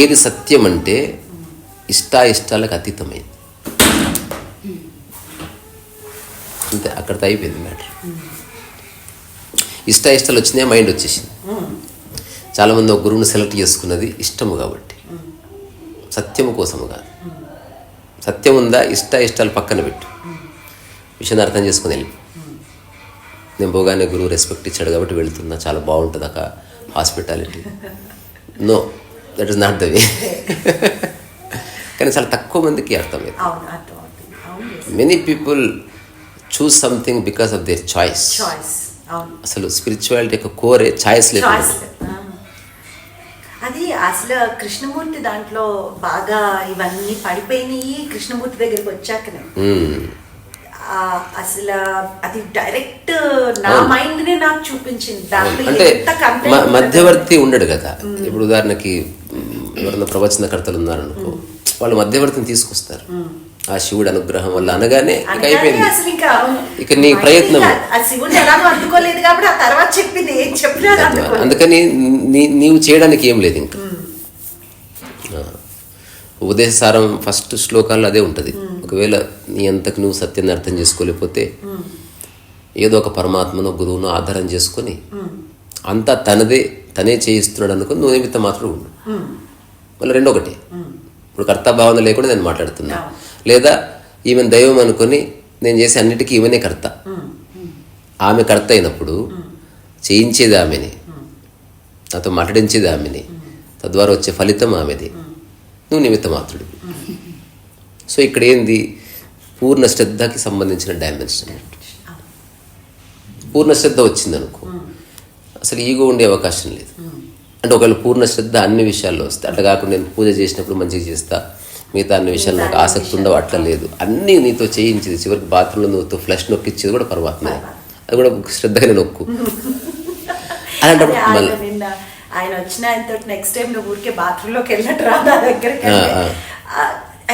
ఏది సత్యం అంటే ఇష్టాయిష్టాలకు అతీతమైంది. అంతే, అక్కడితో అయిపోయింది మ్యాటర్. ఇష్టాయిష్టాలు వచ్చినాయి, మైండ్ వచ్చేసింది. చాలామంది ఒక గురువుని సెలెక్ట్ చేసుకున్నది ఇష్టము కాబట్టి, సత్యము కోసము కాదు. సత్యం ఉందా, ఇష్టాయిష్టాలు పక్కన పెట్టు, విషయాన్ని అర్థం చేసుకుని వెళ్ళి. నేను పోగానే గురువు రెస్పెక్ట్ ఇచ్చాడు కాబట్టి వెళుతున్నా, చాలా బాగుంటుంది అక్క hospitality. No, that is not the way. కానీ చాలా తక్కువ మందికి అర్థమవుతుంది. Many people choose something because of their choice. అసలు స్పిరిచువాలిటీ యొక్క కోరే చాయిస్ లేదు. అది అసలు కృష్ణమూర్తి దాంట్లో బాగా ఇవన్నీ పడిపోయినాయి కృష్ణమూర్తి దగ్గరికి వచ్చాకనే. అసలు అది డైరెక్ట్ నా మైండ్ నే నాకు చూపించింది. దాంట్లో అంటే ఎంత content మధ్యవర్తి ఉండడు కదా. ఇప్పుడు ఉదాహరణకి ఎవరైనా ప్రవచనకర్తలు ఉన్నారనుకో, వాళ్ళు మధ్యవర్తిని తీసుకొస్తారు. ఆ శివుడు అనుగ్రహం వల్ల అనగానే ఇక అయిపోయింది, అసలు ఇంకా ఇక నీ ప్రయత్నం. ఆ శివుడు ఎలాగో అందుకోలేదు కాబట్టి ఆ తర్వాత చెప్పింది ఏం చెప్పినా అందుకోలేదు. అందుకని నీవు చేయడానికి ఏం లేదు ఇంకా. ఉపదేశసారం ఫస్ట్ శ్లోకాల్లో అదే ఉంటుంది. ఒకవేళ నీ అంతకు నువ్వు సత్యాన్ని అర్థం చేసుకోలేకపోతే ఏదో ఒక పరమాత్మను గురువును ఆధారం చేసుకొని అంతా తనే చేయిస్తున్నాడు అనుకుని నువ్వు నిమిత్తం మాత్రం ఉండు. మళ్ళీ రెండొకటి, ఇప్పుడు కర్తాభావన లేకుండా నేను మాట్లాడుతున్నా, లేదా ఈమెను దైవం అనుకొని నేను చేసే అన్నిటికీ ఈమెనే కర్త. ఆమె కర్త అయినప్పుడు చేయించేది ఆమెని, నాతో మాట్లాడించేది ఆమెని, తద్వారా వచ్చే ఫలితం ఆమెది, నువ్వు నిమిత్త మాత్రుడు. సో ఇక్కడ ఏంది, పూర్ణ శ్రద్ధకి సంబంధించిన డైమెన్షన్. పూర్ణ శ్రద్ధ వచ్చిందనుకో అసలు ఈగో ఉండే అవకాశం లేదు. అంటే ఒకవేళ పూర్ణ శ్రద్ధ అన్ని విషయాల్లో వస్తే, అట్లా కాకుండా నేను పూజ చేసినప్పుడు మంచిగా చేస్తా, మిగతా అన్ని విషయాలు నాకు ఆసక్తి ఉండవు, అట్లా లేదు. అన్నీ నీతో చేయించేది, చివరికి బాత్రూంలో నువ్వు ఫ్లష్ నొక్కిచ్చేది కూడా పరమాత్మ. అది కూడా శ్రద్ధగానే నొక్కు. అలాంటప్పుడు మళ్ళీ ఆయన వచ్చిన ఆయనతో నెక్స్ట్ టైం నువ్వు ఊరికే బాత్రూంలోకి వెళ్ళినట్టు రా నా దగ్గరికి.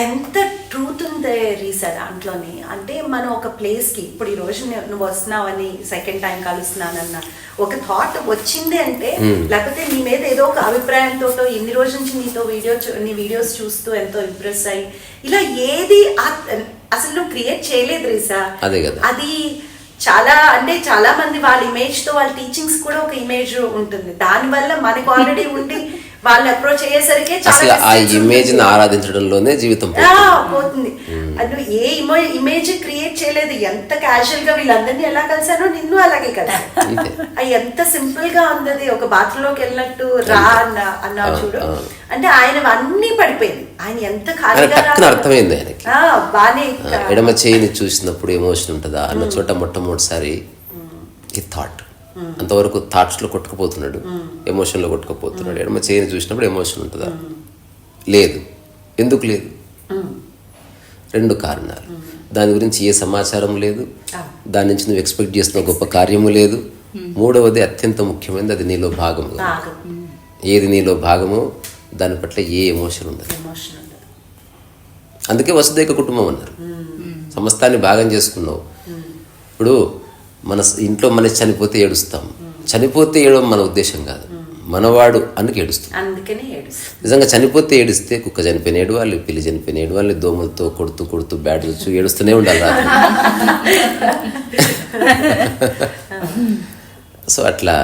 ఎంత ట్రూత్ ఉంది రీసా దాంట్లోని. అంటే మనం ఒక ప్లేస్కి ఇప్పుడు ఈ రోజు నువ్వు వస్తున్నావని సెకండ్ టైం కలుస్తున్నానన్న ఒక థాట్ వచ్చింది అంటే, లేకపోతే నీ మీద ఏదో ఒక అభిప్రాయంతో ఇన్ని రోజుల నుంచి నీ వీడియోస్ చూస్తూ ఎంతో ఇంప్రెస్ అయ్యి ఇలా ఏది అసలు నువ్వు క్రియేట్ చేయలేదు రీసా. అది చాలా అంటే చాలా మంది వాళ్ళ ఇమేజ్ తో వాళ్ళ టీచింగ్స్ కూడా ఒక ఇమేజ్ ఉంటుంది. దానివల్ల మనకు ఆల్రెడీ ఉండి వాళ్ళు అప్రోచ్ అయ్యేసరికి అసలు ఆ ఇమేజ్ ని ఆరాధించడంలోనే జీవితం పోతుంది. అది ఏ ఇమేజ్ క్రియేట్ చేయలేదు. ఎంత క్యాజువల్ గా వీళ్ళందరినీ ఎలా కలిసానో నిన్ను అలాగే కలిసాను. అది ఎంత సింపుల్ గా ఉంది. ఒక బాత్రూమ్ లోకి వెళ్ళినట్టు రా అన్నా చూడు, అంటే ఆయన అన్ని పడిపోయింది. ఆయన ఎంత ఖాళీగా అర్థమైంది ఆయనకి. బానే ఎడమ చేయిని చూసినప్పుడు ఎమోషన్ ఉంటుందా అన్న చోట మొట్టమొదటిసారి ఈ థాట్. అంతవరకు థాట్స్లో కొట్టుకుపోతున్నాడు, ఎమోషన్లో కొట్టుకుపోతున్నాడు. ఎడమ చేయిని చూసినప్పుడు ఎమోషన్ ఉంటుందా? లేదు. ఎందుకు లేదు? రెండు కారణాలు. దాని గురించి ఏ సమాచారం లేదు, దాని నుంచి నువ్వు ఎక్స్పెక్ట్ చేస్తున్న గొప్ప కార్యము లేదు. మూడవది అత్యంత ముఖ్యమైనది, అది నీలో భాగము. ఏది నీలో భాగమో దాని పట్ల ఏ ఎమోషన్ ఉండదు. అందుకే వసుదైక కుటుంబం అన్నారు. సమస్తాన్ని భాగం చేసుకున్నావు. ఇప్పుడు మన ఇంట్లో మనిషి చనిపోతే ఏడుస్తాం. చనిపోతే ఏడవం మన ఉద్దేశం కాదు, మనవాడు అందుకు ఏడుస్తాం. నిజంగా చనిపోతే ఏడిస్తే కుక్క చనిపోయిన ఏడవాలి, పిల్లి చనిపోయిన ఏడవాలి, దోమలతో కొడుతూ బ్యాడ్ వచ్చి ఏడుస్తూనే ఉండాలి రాత్రి. సో అట్లా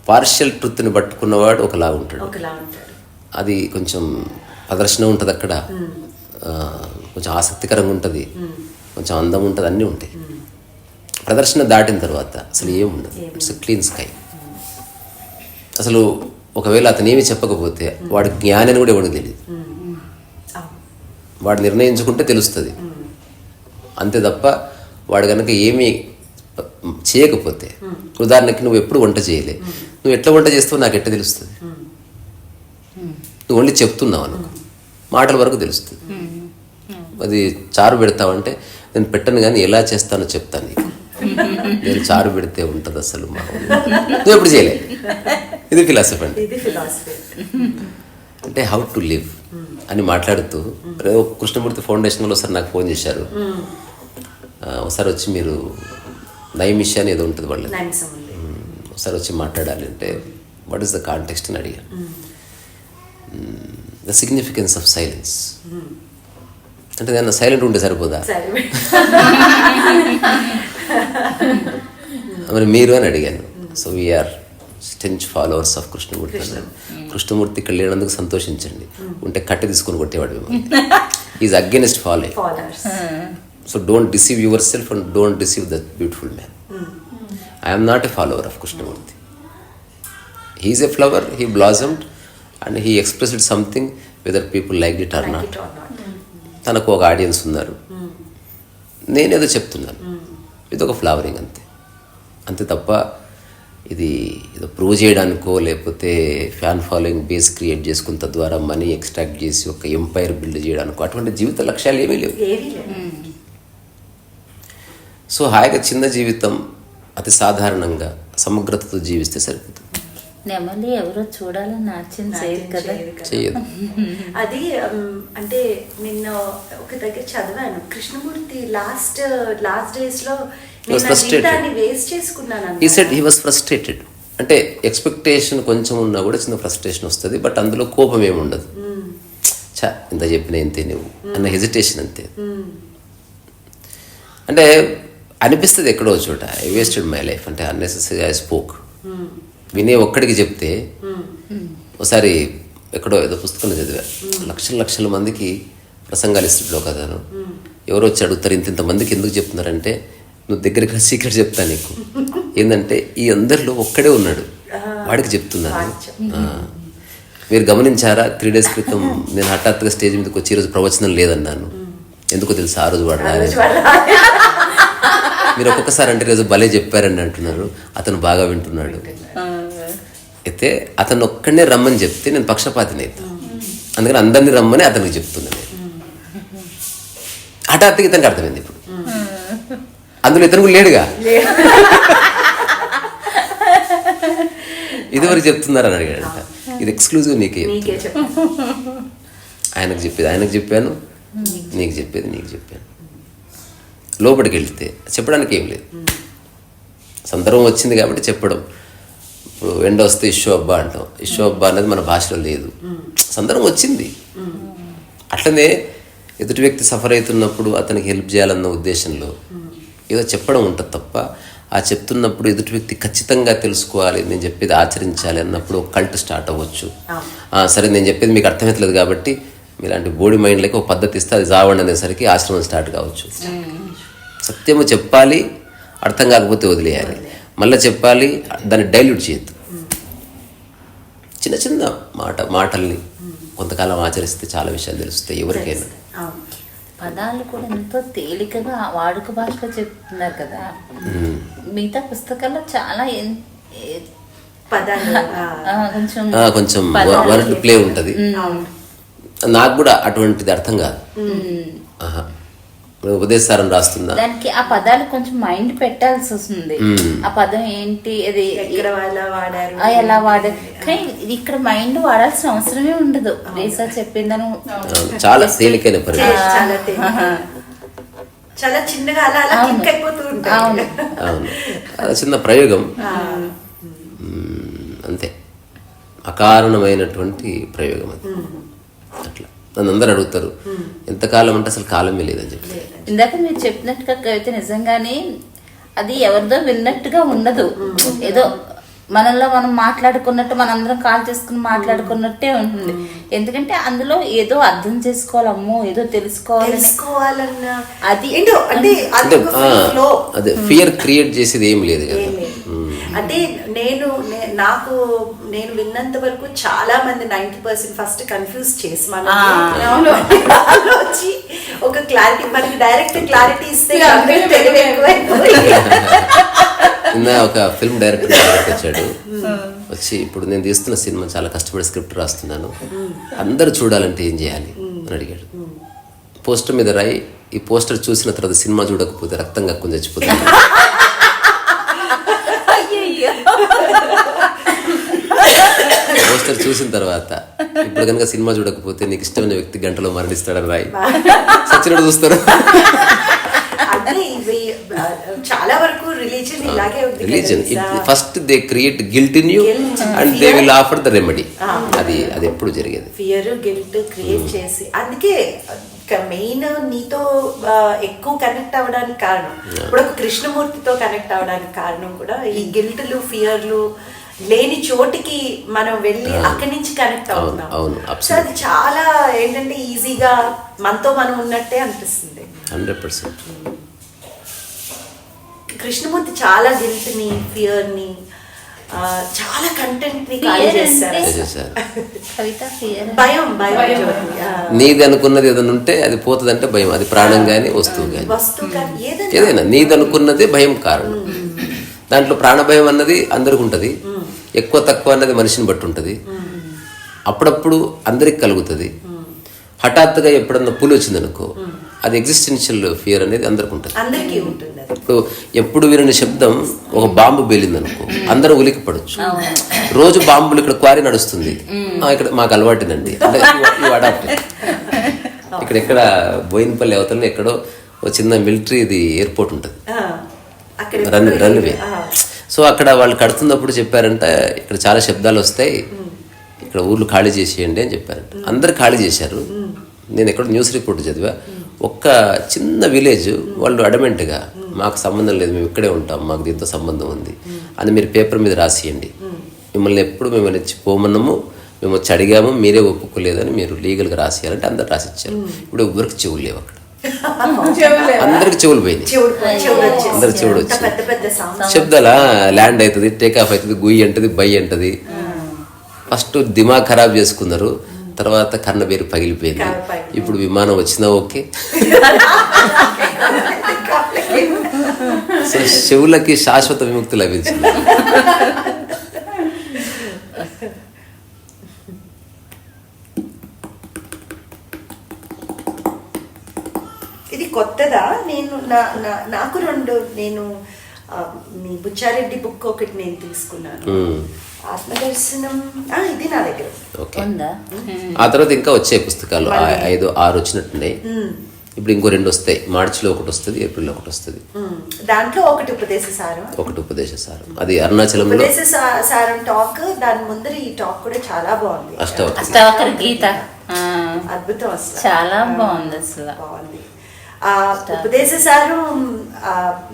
పార్షియల్ ట్రూత్ని పట్టుకున్నవాడు ఒకలా ఉంటాడు. అది కొంచెం ప్రదర్శన ఉంటుంది అక్కడ, కొంచెం ఆసక్తికరంగా ఉంటుంది, కొంచెం అందం ఉంటుంది, అన్నీ ఉంటాయి. ప్రదర్శన దాటిన తర్వాత అసలు ఏముండదు. It's clean sky. అసలు ఒకవేళ అతను ఏమి చెప్పకపోతే వాడి జ్ఞానం కూడా ఎవరికి తెలియదు. వాడు నిర్ణయించుకుంటే తెలుస్తుంది అంతే తప్ప వాడు కనుక ఏమీ చేయకపోతే, ఉదాహరణకి నువ్వు ఎప్పుడు వంట చేయలే, నువ్వు ఎట్లా వంట చేస్తావు నాకు ఎట్లా తెలుస్తుంది? నువ్వు ఓన్లీ చెప్తున్నావు అనుకో, మాటల వరకు తెలుస్తుంది. అది చారు పెడతావంటే నేను పెట్టను కానీ ఎలా చేస్తానో చెప్తాను నీకు. నేను చారు పెడితే ఉంటుంది అసలు మా నువ్వు ఎప్పుడు చేయలే. ఇది ఫిలాసఫీ అండి. అంటే హౌ టు లివ్ అని మాట్లాడుతూ కృష్ణమూర్తి ఫౌండేషన్ వాళ్ళు ఒకసారి నాకు ఫోన్ చేశారు. ఒకసారి వచ్చి మీరు నైమిష అని ఏదో ఉంటుంది వాళ్ళు, ఒకసారి వచ్చి మాట్లాడాలి అంటే వాట్ ఈస్ ద కాంటెక్స్ట్ అని అడిగాను. ద సిగ్నిఫికెన్స్ ఆఫ్ సైలెన్స్ అంటే నేను సైలెంట్ ఉంటే సరిపోదా మరి మీరు అని అడిగాను. So we are staunch followers of Krishnamurti అన్నారు. కృష్ణమూర్తి ఇక్కడ లేనందుకు సంతోషించండి, ఉంటే కట్టె తీసుకొని కొట్టేవాడు మిమ్మల్ని. Is against followers. So don't deceive yourself and don't deceive the beautiful man. I'm not a follower of Krishnamurti. He is a flower, he blossomed and he expressed something whether people like it or not. తనకు ఒక audience ఉన్నారు, నేనేదో చెప్తున్నాను, ఇది ఒక flowering అంతే తప్ప ఇది ఏదో ప్రూవ్ చేయడానికో లేకపోతే ఫ్యాన్ ఫాలోయింగ్ బేస్ క్రియేట్ చేసుకున్న తద్వారా మనీ ఎక్స్ట్రాక్ట్ చేసి ఒక ఎంపైర్ బిల్డ్ చేయడానికో అటువంటి జీవిత లక్ష్యాలు ఏమీ లేవు. సో హాయిగా చిన్న జీవితం అతి సాధారణంగా సమగ్రతతో జీవిస్తే సరిపోతుంది. నెమలి ఎవరో చూడాలని నాట్యం చేయదు కదా. చెయ్యదు. అది అంటే నిన్న ఒక దగ్గర చదివాను, కృష్ణమూర్తి లాస్ట్ డేస్ లో వేస్ట్ చేసుకున్నాను. ఈ సెడ్ హీ వాస్ ఫ్రస్ట్రేటెడ్. అంటే ఎక్స్పెక్టేషన్ కొంచెం ఉన్నా కూడా చిన్న ఫ్రస్ట్రేషన్ వస్తుంది, బట్ అందులో కోపం ఏమి ఉండదు. చా ఇంత చెప్పిన ఇంతే నువ్వు అన్న హెజిటేషన్ అంతే. అంటే అనిపిస్తుంది ఎక్కడో చోట ఐ వేస్టెడ్ మై లైఫ్, అంటే అన్నెసెసరీ ఐ స్పోక్. వినే ఒక్కడికి చెప్తే ఒకసారి ఎక్కడో ఏదో పుస్తకంలో చదివా, లక్షల మందికి ప్రసంగాలు ఇస్తుంటావు కదా, ఎవరో వచ్చి అడుగుతారు ఇంతమందికి ఎందుకు చెప్తున్నారంటే, నువ్వు దగ్గరికి సీక్రెట్ చెప్తా నీకు, ఏంటంటే ఈ అందరిలో ఒక్కడే ఉన్నాడు, వాడికి చెప్తున్నాను. మీరు గమనించారా 3 days క్రితం నేను హఠాత్తుగా స్టేజ్ మీదకి వచ్చి ఈరోజు ప్రవచనం లేదన్నాను. ఎందుకో తెలుసు, ఆ రోజు వాడు రాలేదు. మీరు ఒక్కొక్కసారి అంటే ఈరోజు భలే చెప్పారని అంటున్నారు, అతను బాగా వింటున్నాడు. అయితే అతను ఒక్కడనే రమ్మని చెప్తే నేను పక్షపాతిని అవుతాను, అందుకని అందరినీ రమ్మని అతనికి చెప్తున్నాను. హఠాత్తుగా ఇతనికి అర్థమైంది ఇప్పుడు, అందులో ఇతను కూడా లేడుగా, ఇదివరకు చెప్తున్నారని అడిగాడంట. ఇది ఎక్స్క్లూజివ్ నీకే, ఆయనకు చెప్పేది ఆయనకు చెప్పాను, నీకు చెప్పేది నీకు చెప్పాను. లోపలికి వెళ్తే చెప్పడానికి ఏం లేదు, సందర్భం వచ్చింది కాబట్టి చెప్పడం. ఇప్పుడు ఎండ వస్తే ఇష్యూ అబ్బా అంటాం, ఇష్యూ అబ్బా అనేది మన భాషలో లేదు, సందర్భం వచ్చింది. అట్లనే ఎదుటి వ్యక్తి సఫర్ అవుతున్నప్పుడు అతనికి హెల్ప్ చేయాలన్న ఉద్దేశంలో ఏదో చెప్పడం ఉంటుంది తప్ప, ఆ చెప్తున్నప్పుడు ఎదుటి వ్యక్తి ఖచ్చితంగా తెలుసుకోవాలి, నేను చెప్పేది ఆచరించాలి అన్నప్పుడు ఒక కల్ట్ స్టార్ట్ అవ్వచ్చు. సరే నేను చెప్పేది మీకు అర్థమవుతలేదు కాబట్టి మీలాంటి బోడీ మైండ్లకి ఒక పద్ధతి ఇస్తే అది జావండి అనేసరికి ఆశ్రమం స్టార్ట్ కావచ్చు. సత్యము చెప్పాలి, అర్థం కాకపోతే వదిలేయాలి, మళ్ళీ చెప్పాలి, దాన్ని డైల్యూట్ చేయొద్దు. చిన్న చిన్న మాటల్ని కొంతకాలం ఆచరిస్తే చాలా విషయాలు తెలుస్తాయి ఎవరికైనా. పదాలు కూడా ఎంతో తేలికగా వాడుక భాషలో చెప్తున్నారు కదా. మిగతా పుస్తకాల్లో చాలా కొంచెం వర్డ్ ప్లే ఉంటుంది. నాకు కూడా అటువంటిది అర్థం కాదు. ఉపదేశారం రాస్తున్నా, దానికి ఆ పదాలు కొంచెం మైండ్ పెట్టాల్సి వస్తుంది. ఆ పదం ఏంటి, అది ఎలా వాడారు, కానీ ఇక్కడ మైండ్ వాడాల్సిన అవసరమే ఉండదు. రీసెర్చ్ చెప్పిందని చాలా తేలికైన పరిస్థితి, చాలా చిన్నగా అవును, అలా చిన్న ప్రయోగం అంతే, అకారణమైనటువంటి ప్రయోగం అది. అట్లా నన్ను అందరూ అడుగుతారు ఎంతకాలం అంటే అసలు కాలమే లేదని చెప్పి. ఇందాక మీరు చెప్పినట్టుగా కవిత నిజంగానే అది ఎవరిదో విన్నట్టుగా ఉండదు, ఏదో మనలో మనం మాట్లాడుకున్నట్టు, మనందరం కాల్ చేసుకుని మాట్లాడుకున్నట్టే ఉంటుంది. ఎందుకంటే అందులో ఏదో అర్థం చేసుకోవాలమ్మో, ఏదో తెలుసుకోవాలన్న అది అదే ఫియర్ క్రియేట్ చేసేది ఏం లేదు కదా. అంటే నేను విన్నంత వరకు చాలా మంది 90% ఫస్ట్ కన్ఫ్యూజ్ చేసి వచ్చి ఒక క్లారిటీ, మనకి డైరెక్ట్ క్లారిటీ ఇస్తే ఒక ఫిల్మ్ డైరెక్టర్ వచ్చాడు, వచ్చి ఇప్పుడు నేను తీస్తున్న సినిమా చాలా కష్టపడి స్క్రిప్ట్ రాస్తున్నాను, అందరూ చూడాలంటే ఏం చేయాలి అని అడిగాడు. పోస్టర్ మీద రాయి, ఈ పోస్టర్ చూసిన తర్వాత సినిమా చూడకపోతే రక్తం కక్కుని చచ్చిపోతుంది. పోస్టర్ చూసిన తర్వాత ఇప్పుడు కనుక సినిమా చూడకపోతే నీకు ఇష్టమైన వ్యక్తి గంటలో మరణిస్తాడని రాయి, సచ్చినట్టు చూస్తారు. చాలా వరకు religion first they create guilt in you and they will offer the remedy. అది ఎప్పుడు జరిగేది, ఫియర్ గిల్ట్ క్రియేట్ చేసి. అందుకే మెయిన్ నీతో ఎక్కువ కనెక్ట్ అవ్వడానికి కారణం, ఇప్పుడు ఒక కృష్ణమూర్తితో కనెక్ట్ అవ్వడానికి కారణం కూడా ఈ గిల్ట్లు ఫియర్లు లేని చోటికి మనం వెళ్ళి అక్కడి నుంచి కనెక్ట్ అవుతున్నాం. సో అది చాలా ఏంటంటే ఈజీగా మనతో మనం ఉన్నట్టే అనిపిస్తుంది. 100%. కృష్ణమూర్తి చాలా గిల్ట్ ని, ఫియర్ ని, చాలా కంటెంట్ ని ఖాళీ చేశారు. భయం నీది అనుకున్నది ఏదైనా ఉంటే అది పోతుందంటే భయం, అది ప్రాణం కానీ వస్తువు కానీ ఏదైనా నీది అనుకున్నదే భయం కారణం. దాంట్లో ప్రాణభయం అన్నది అందరికి ఉంటుంది, ఎక్కువ తక్కువ అన్నది మనిషిని బట్టి ఉంటుంది. అప్పుడప్పుడు అందరికి కలుగుతుంది. హఠాత్తుగా ఎప్పుడన్నా పులి వచ్చింది అనుకో, అది ఎగ్జిస్టెన్షియల్ ఫియర్ అనేది అందరికి ఉంటుంది. ఇప్పుడు ఎప్పుడు వినని శబ్దం ఒక బాంబు పేలింది అనుకో, అందరూ ఉలికి పడవచ్చు. రోజు బాంబులు ఇక్కడ క్వారీ నడుస్తుంది, ఇక్కడ మాకు అలవాటినండి అంటే అడాప్ట్. ఇక్కడ బోయినపల్లి అవతల ఎక్కడో ఒక చిన్న మిలిటరీ ఎయిర్పోర్ట్ ఉంటుంది, రన్వే. సో అక్కడ వాళ్ళు కడుతున్నప్పుడు చెప్పారంట, ఇక్కడ చాలా శబ్దాలు వస్తాయి, ఇక్కడ ఊర్లు ఖాళీ చేసేయండి అని చెప్పారంట. అందరు ఖాళీ చేశారు. నేను ఎక్కడ న్యూస్ రిపోర్ట్ చదివా, ఒక్క చిన్న విలేజ్ వాళ్ళు అడమెంట్గా మాకు సంబంధం లేదు, మేము ఇక్కడే ఉంటాం, మాకు దీంతో సంబంధం ఉంది అని మీరు పేపర్ మీద రాసియండి, మిమ్మల్ని ఎప్పుడు మేము వచ్చి పోమన్నాము, మేము వచ్చి అడిగాము, మీరే ఒప్పుకోలేదని మీరు లీగల్గా రాసియాలంటే అందరు రాసిచ్చారు. ఇప్పుడు ఎవరికి చెవులు లేవు అక్కడ, అందరికి చెవులు పోయినాయి, అందరికి చెవుడు వచ్చింది. శబ్దాల ల్యాండ్ అవుతుంది, టేక్ ఆఫ్ అవుతుంది, గుయ్యి అంటది, బై అంటది. ఫస్ట్ దిమాగ్ ఖరాబ్ చేసుకున్నారు, తర్వాత కన్న పేరు పగిలిపోయింది. ఇప్పుడు విమానం వచ్చినా ఓకే. సో చెవులకి శాశ్వత విముక్తి లభించింది. ఇది కొత్తదా? నాకు నేను మీ బుచ్చారెడ్డి బుక్ ఒకటి నేను తీసుకున్నాను, ఆత్మదర్శనం. ఇది నా దగ్గర ఆ తర్వాత ఇంకా వచ్చాయి పుస్తకాలు, 5, 6 వచ్చినట్టున్నాయి. ఇప్పుడు ఇంకో 2 వస్తాయి, మార్చిలో ఒకటి వస్తుంది, ఏప్రిల్లో ఒకటి వస్తుంది. దాంట్లో ఒకటి ఉపదేశ సారం, అది అరుణాచలంలో ఉపదేశ సారం టాక్. దాని ముందర ఈ టాక్ కూడా చాలా బాగుంది, అష్టావకర గీత అద్భుతం, అసలు చాలా బాగుంది, అసలు బాగుంది. ఉపదేశ సారం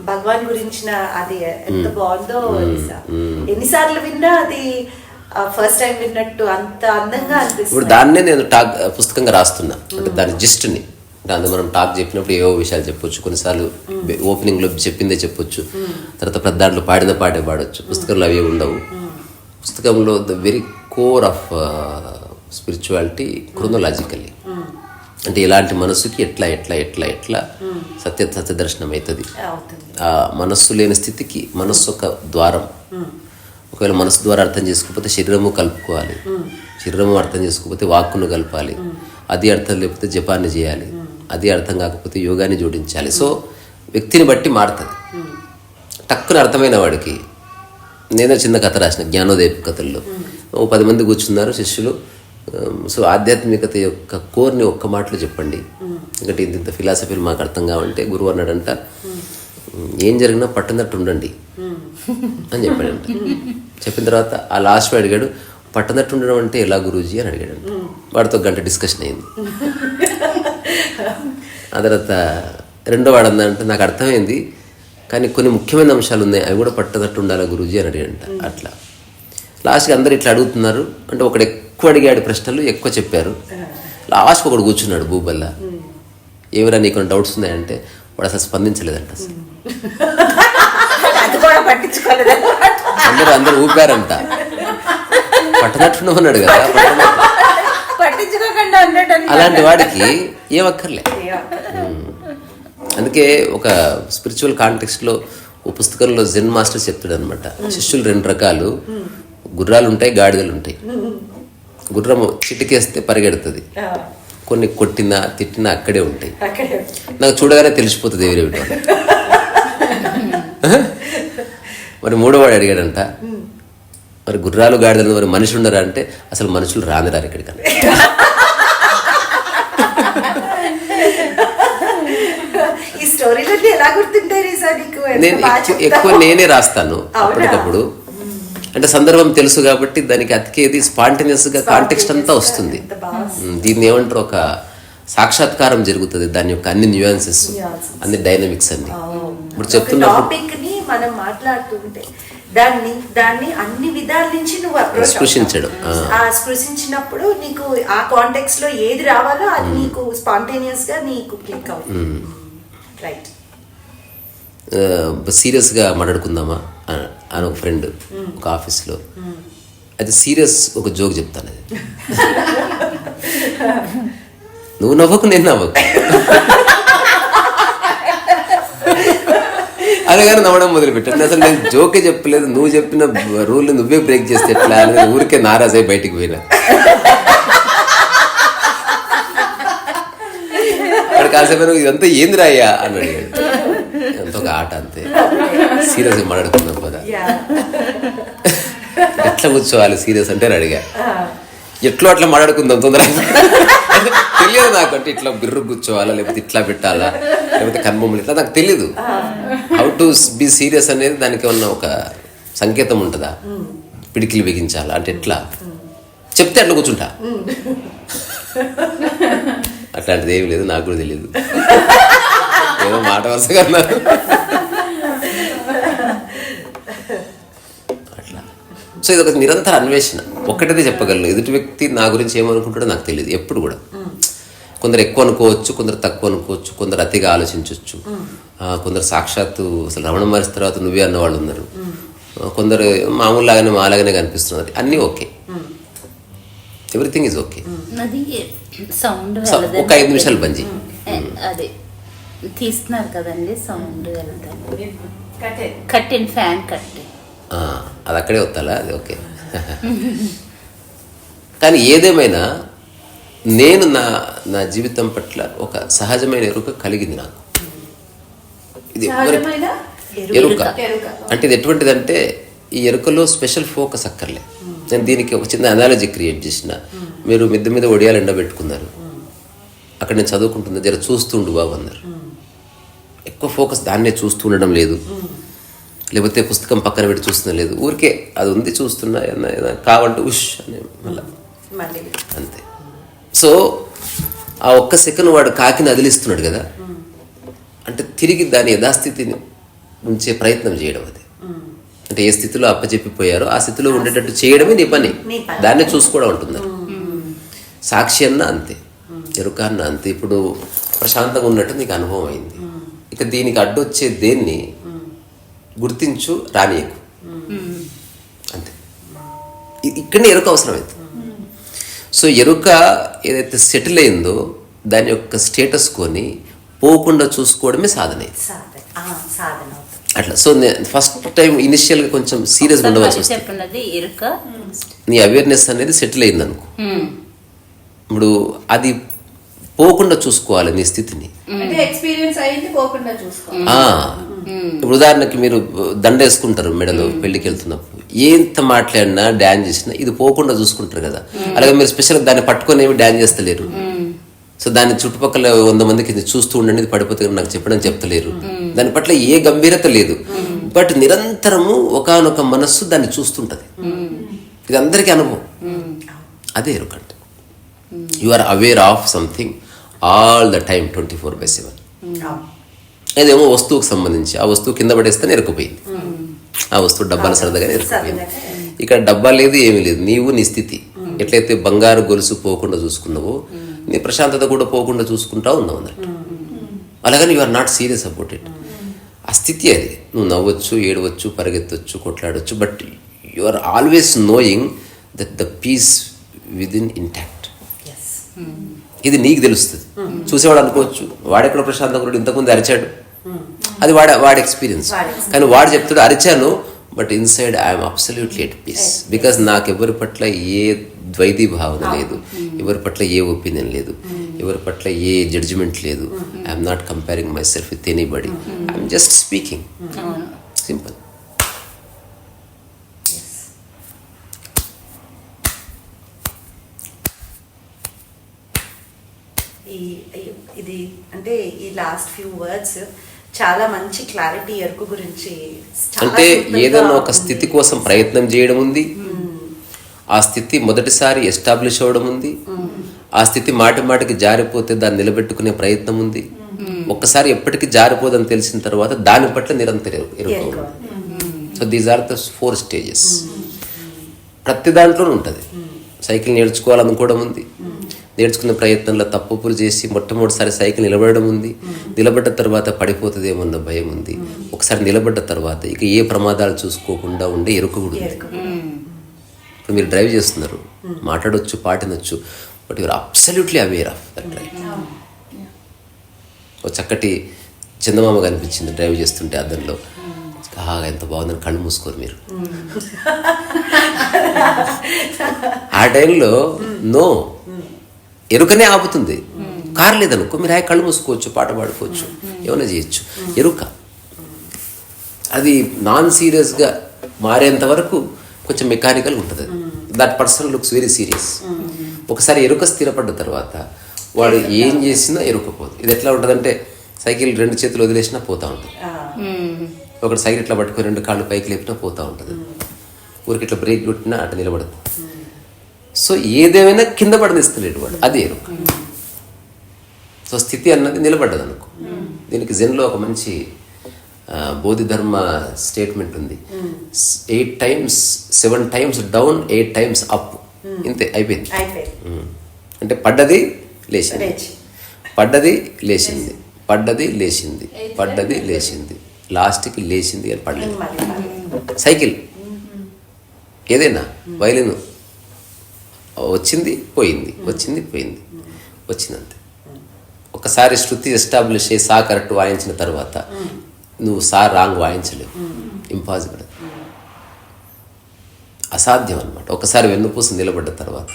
భగవాన్ గురించిన అది ఎంత బాగుందో, ఎన్నిసార్లు విన్నా అది ఫస్ట్ టైం విన్నట్టు అంత అందంగా అనిపిస్తుంది. ఇప్పుడు దాన్నే నేను టాక్ పుస్తకంగా రాస్తున్నా, అంటే దాని జిస్ట్ని. అంటే మనం టాక్ చెప్పినప్పుడు ఏవో విషయాలు చెప్పొచ్చు, కొన్నిసార్లు ఓపెనింగ్లో చెప్పిందే చెప్పొచ్చు, తర్వాత దాంట్లో పాడిన పాటే పాడొచ్చు. పుస్తకంలో అవి ఉండవు. పుస్తకంలో the very core of spirituality chronologically, అంటే ఇలాంటి మనస్సుకి ఎట్లా ఎట్లా ఎట్లా ఎట్లా సత్య దర్శనం అవుతుంది. ఆ మనస్సు లేని స్థితికి మనస్సు ఒక ద్వారం. ఒకవేళ మనస్సు ద్వారా అర్థం చేసుకోకపోతే శరీరము కలుపుకోవాలి, శరీరము అర్థం చేసుకోకపోతే వాక్కును కలపాలి, అది అర్థం లేకపోతే జపాన్ని చేయాలి, అది అర్థం కాకపోతే యోగాన్ని జోడించాలి. సో వ్యక్తిని బట్టి మారుతుంది. టక్కున అర్థమైన వాడికి, నేనే చిన్న కథ రాసిన జ్ఞానోదయ కథల్లో, 10 మంది కూర్చున్నారు శిష్యులు. సో ఆధ్యాత్మికత యొక్క కోర్ని ఒక్క మాటలో చెప్పండి, ఎందుకంటే ఇంత ఫిలాసఫీలు మాకు అర్థం కావంటే గురువు అన్నాడంట, ఏం జరిగినా పట్టునట్టు ఉండండి అని చెప్పాడంట. చెప్పిన తర్వాత ఆ లాస్ట్ అడిగాడు, పట్టనట్టు ఉండడం అంటే ఎలా గురూజీ అని అడిగాడు. వాడితో 1 గంట డిస్కషన్ అయింది. ఆ తర్వాత రెండో వాడు అందంటే, నాకు అర్థమైంది కానీ కొన్ని ముఖ్యమైన అంశాలు ఉన్నాయి, అవి కూడా పట్టనట్టు ఉండాలా గురూజీ అని అడిగాడంట. అట్లా లాస్ట్కి అందరు ఇట్లా అడుగుతున్నారు అంటే, ఒకడు ఎక్కువ అడిగాడు ప్రశ్నలు, ఎక్కువ చెప్పారు. లాస్ట్కి ఒకడు కూర్చున్నాడు భూబల్లా, ఏమైనా నీకు డౌట్స్ ఉన్నాయంటే వాడు అసలు స్పందించలేదంట. అసలు అందరూ ఊపారంట, పట్టనట్టు ఉన్నాడు కదా, అలాంటి వాడికి ఏమక్కర్లే. అందుకే ఒక స్పిరిచువల్ కాంటెక్స్ట్లో ఓ పుస్తకంలో జెన్ మాస్టర్ చెప్తాడు అనమాట, శిష్యులు 2 రకాలు, గుర్రాలు ఉంటాయి, గాడిదలు ఉంటాయి. గుర్రము చిటికేస్తే పరిగెడుతుంది, కొన్ని కొట్టినా తిట్టినా అక్కడే ఉంటాయి. నాకు చూడగానే తెలిసిపోతుంది ఎవరేమిటో. మరి 3వ వాడు అడిగాడంట, మరి గుర్రాలు గాడిదలు మరి మనుషులు ఉన్నారా అంటే, అసలు మనుషులు రానిరారు ఇక్కడికన్నా. ఈ స్టోరీలన్నీ ఎలా గుర్తుంటాయి సార్ నీకు? నేను ఎక్కువ నేనే రాస్తాను అప్పటికప్పుడు, అంటే సందర్భం తెలుసు కాబట్టి దానికి అతికేది స్పాంటేనియస్గా కాంటెక్స్ట్ అంతా వస్తుంది. దీన్ని ఏమంటారు, ఒక సాక్షాత్కారం జరుగుతుంది, దాని యొక్క అన్ని న్యూయాన్సెస్, అన్ని డైనమిక్స్ అన్ని. ఇప్పుడు చెప్తున్నప్పుడు మనం మాట్లాడుతుంటే దాన్ని అన్ని విధాల నుంచి నువ్వు స్పృశించడం, స్పృశించినప్పుడు నీకు ఆ కాంటెక్స్ట్ లో ఏది రావాలో అది నీకు స్పాంటేనియస్ గా నీకు క్లిక్ అవుతుంది. రైట్. సీరియస్గా మాట్లాడుకుందామా అని ఒక ఫ్రెండ్ ఒక ఆఫీస్లో, అది సీరియస్ ఒక జోక్ చెప్తాను, అది నువ్వు నవ్వకు నేను నవ్వకు అనగానే నవ్వడం మొదలుపెట్టాను. అసలు నేను జోకే చెప్పలేదు, నువ్వు చెప్పిన రూల్ని నువ్వే బ్రేక్ చేస్తే ఎట్లా అని ఊరికే నారాజై బయటికి పోయినా. వాడు కాసేపు ఇదంతా ఏంది రాయ్యా అని అడిగాడు. అంత ఒక మామూలుగా ఆట అంతే, సీరియస్గా మాట్లాడుకుందాం కదా. ఎట్లా కూర్చోవాలి సీరియస్ అంటే అడిగా, ఎట్లో అట్లా మాట్లాడుకుందాం తొందరగా. తెలియదు నాకు, అంటే ఇట్లా బిర్రు కూర్చోవాలా లేకపోతే ఇట్లా పెట్టాలా లేకపోతే కన్బొమ్మలు ఇట్లా నాకు తెలీదు. హౌ టు బీ సీరియస్ అనేది దానికి ఉన్న ఒక సంకేతం ఉంటుందా, పిడికిలు బిగించాలా అంటే ఎట్లా చెప్తే అట్లా కూర్చుంటా. అట్లాంటిది ఏమి లేదు, నాకు కూడా తెలియదు, ఏదో మాట వరుసగా అన్నారు అట్లా. సో ఇది ఒక నిరంతర అన్వేషణ. ఒక్కటైతే చెప్పగలను, ఎదుటి వ్యక్తి నా గురించి ఏమనుకుంటాడో నాకు తెలియదు ఎప్పుడు కూడా. కొందరు ఎక్కువ అనుకోవచ్చు, కొందరు తక్కువ అనుకోవచ్చు, కొందరు అతిగా ఆలోచించవచ్చు, కొందరు సాక్షాత్తు అసలు రమణ మహర్షి తర్వాత నువ్వే అన్నవాళ్ళు ఉన్నారు, కొందరు మామూలులాగానే మాలాగానే కనిపిస్తున్నారు. అన్నీ ఓకే, ఎవ్రీథింగ్ ఈజ్ ఓకే. అది సౌండ్ ఒక 5 నిమిషాలు బంద్ చేయి. అదే తీస్తున్నారు కదండి, సౌండ్ వెళ్తాను. కట్టిన ఫ్యాన్ కట్టి అది అక్కడే వస్తాలా, అది ఓకే. కానీ ఏదేమైనా నేను నా జీవితం పట్ల ఒక సహజమైన ఎరుక కలిగింది నాకు. ఇది ఎరుక అంటే ఇది ఎటువంటిదంటే, ఈ ఎరుకలో స్పెషల్ ఫోకస్ అక్కర్లే. నేను దీనికి ఒక చిన్న అనాలజీ క్రియేట్ చేసిన. మీరు మిద్దె మీద ఒడియాలు ఎండబెట్టుకున్నారు, అక్కడ నేను చదువుకుంటున్నా, జర చూస్తుండు బాబు అన్నారు. ఎక్కువ ఫోకస్ దాన్నే చూస్తూ ఉండడం లేదు, లేకపోతే పుస్తకం పక్కన పెట్టి చూస్తున్నా లేదు, ఊరికే అది ఉంది చూస్తున్నా, కావంటే ఉష్ అని మళ్ళీ అంతే. సో ఆ ఒక్క సెకండ్ వాడు కాకిని అదిలిస్తున్నాడు కదా, అంటే తిరిగి దాని యథాస్థితిని ఉంచే ప్రయత్నం చేయడం. అది అంటే ఏ స్థితిలో అప్పచెప్పిపోయారో ఆ స్థితిలో ఉండేటట్టు చేయడమే నీ పని, దాన్నే చూసుకోవడం అంటున్నారు. సాక్షి అన్న అంతే, ఎరుక అన్న అంతే. ఇప్పుడు ప్రశాంతంగా ఉన్నట్టు నీకు అనుభవం అయింది, ఇక దీనికి అడ్డొచ్చే దేన్ని గుర్తించు, రానియకు, అంతే. ఇక్కడనే ఎరుక అవసరమైంది. సో ఎరుక ఏదైతే సెటిల్ అయిందో దాని యొక్క స్టేటస్ కొని పోకుండా చూసుకోవడమే సాధన. అట్లా. సో ఫస్ట్ టైం ఇనిషియల్గా కొంచెం సీరియస్గా ఉండవలసి వస్తుంది. నీ అవేర్నెస్ అనేది సెటిల్ అయింది అనుకో, ఇప్పుడు అది పోకుండా చూసుకోవాలి నీ స్థితిని. ఇప్పుడు ఉదాహరణకి మీరు దండ వేసుకుంటారు మెడలో పెళ్లికి వెళ్తున్నప్పుడు, ఎంత మాట్లాడినా డ్యాన్స్ చేసినా ఇది పోకుండా చూసుకుంటారు కదా. అలాగే మీరు స్పెషల్గా దాన్ని పట్టుకొని ఏమి డ్యాన్స్ చేస్తలేరు. సో దాని చుట్టుపక్కల 100 మందికి చూస్తూ ఉండండి, ఇది పడిపోతే నాకు చెప్పడం చెప్తలేరు. దాని పట్ల ఏ గంభీరత లేదు, బట్ నిరంతరము ఒకానొక మనస్సు దాన్ని చూస్తుంటది. ఇది అందరికీ అనుభవం. అదే ఎరుక అంటే. You are aware of something all the time 24/7. అదేమో వస్తువుకు సంబంధించి, ఆ వస్తువు కింద పడేస్తే ఎరుకుపోయింది, ఆ వస్తువు డబ్బాల సరదాగా ఎరుకుపోయింది. ఇక్కడ డబ్బా లేదు, ఏమీ లేదు, నీవు నీ స్థితి. ఎట్లయితే బంగారు గొలుసు పోకుండా చూసుకున్నావో నీ ప్రశాంతత కూడా పోకుండా చూసుకుంటా ఉన్నావు అన్నట్టు. అలాగని you are not serious about it. ఆ స్థితి అది. నువ్వు నవ్వచ్చు, ఏడవచ్చు, పరిగెత్తవచ్చు, కొట్లాడవచ్చు, but you are always knowing that the peace within intact. ఇది నీకు తెలుస్తుంది. చూసేవాడు అనుకోవచ్చు వాడెక్కడ ప్రశాంతంగా ఇంతకుముందు అరిచాడు, అది వాడి ఎక్స్పీరియన్స్. కానీ వాడు చెప్తాడు అరిచాను, but inside I'm absolutely at peace. Because నాకు ఎవరి పట్ల ఏ ద్వైతీ భావన లేదు, ఎవరి పట్ల ఏ ఒపీనియన్ లేదు, ఎవరి పట్ల ఏ జడ్జిమెంట్ లేదు. I'm not comparing my self with anybody, I'm just speaking, simple. ఇది అంటే ఈ లాస్ట్ ఫ్యూ వర్డ్స్ చాలా మంచి క్లారిటీ ఎరుకు గురించి. అంటే ఏదైనా ఒక స్థితి కోసం ప్రయత్నం చేయడం ఉంది, ఆ స్థితి మొదటిసారి ఎస్టాబ్లిష్ అవ్వడం ఉంది, ఆ స్థితి మాటి మాటికి జారిపోతే దాన్ని నిలబెట్టుకునే ప్రయత్నం ఉంది, ఒక్కసారి ఎప్పటికీ జారిపోదని తెలిసిన తర్వాత దాని పట్ల నిరంతరం ఎరుక. So these are the 4 stages. ప్రతి దాంట్లోనూ ఉంటుంది. సైకిల్ నేర్చుకోవాలనుకోవడం ఉంది, నేర్చుకునే ప్రయత్నంలో తప్పులు చేసి మొట్టమొదటిసారి సైకిల్ నిలబడడం ఉంది, నిలబడ్డ తర్వాత పడిపోతుందేమన్న భయం ఉంది, ఒకసారి నిలబడ్డ తర్వాత ఇక ఏ ప్రమాదాలు చూసుకోకుండా ఉండే ఎరుక కూడా ఉంది. ఇప్పుడు మీరు డ్రైవ్ చేస్తున్నారు, మాట్లాడవచ్చు, పాటినొచ్చు, but you're absolutely aware of that drive. ఒక చక్కటి చందమామ కనిపించింది డ్రైవ్ చేస్తుంటే అద్దంలో, ఎంత బాగుందని కళ్ళు మూసుకోరు మీరు. ఆ టైంలో నో, ఎరుకనే ఆపుతుంది. కారు లేదనుకో మీరు కళ్ళు మూసుకోవచ్చు, పాట పాడుకోవచ్చు, ఏమైనా చేయొచ్చు. ఎరుక అది నాన్ సీరియస్గా మారేంత వరకు కొంచెం మెకానికల్ ఉంటుంది. That person looks very serious. ఒకసారి ఎరుక స్థిరపడ్డ తర్వాత వాడు ఏం చేసినా ఎరుకపోదు. ఇది ఎట్లా ఉంటుందంటే సైకిల్ 2 చేతులు వదిలేసినా పోతూ ఉంటుంది. ఒకటి సైకిల్ ఇట్లా పట్టుకొని 2 కాళ్ళు పైకి లేపినా పోతూ ఉంటుంది. ఊరికి ఇట్లా బ్రేక్ కొట్టినా అట్లా నిలబడదు. సో ఏదేమైనా కింద పడనిస్తలేడు వాడు, అది ఎరుక. సో స్థితి అన్నది నిలబడ్డది అనుకో. దీనికి జెన్లో ఒక మంచి బోధిధర్మ స్టేట్మెంట్ ఉంది. 8 times 7 times down 8 times up. ఇంతే, అయిపోయింది. అంటే పడ్డది లేచింది, పడ్డది లేచింది, పడ్డది లేచింది, పడ్డది లేచింది, లాస్ట్కి లేచింది అని పడలేదు. సైకిల్ ఏదైనా, వైలిన్ వచ్చింది పోయింది, వచ్చింది పోయింది, వచ్చిందంతే. ఒకసారి శృతి ఎస్టాబ్లిష్ అయ్యి సా కరెక్ట్ వాయించిన తర్వాత నువ్వు సా రాంగ్ వాయించలేవు. ఇంపాసిబుల్, అసాధ్యం అనమాట. ఒకసారి వెన్నుపూస నిలబడ్డ తర్వాత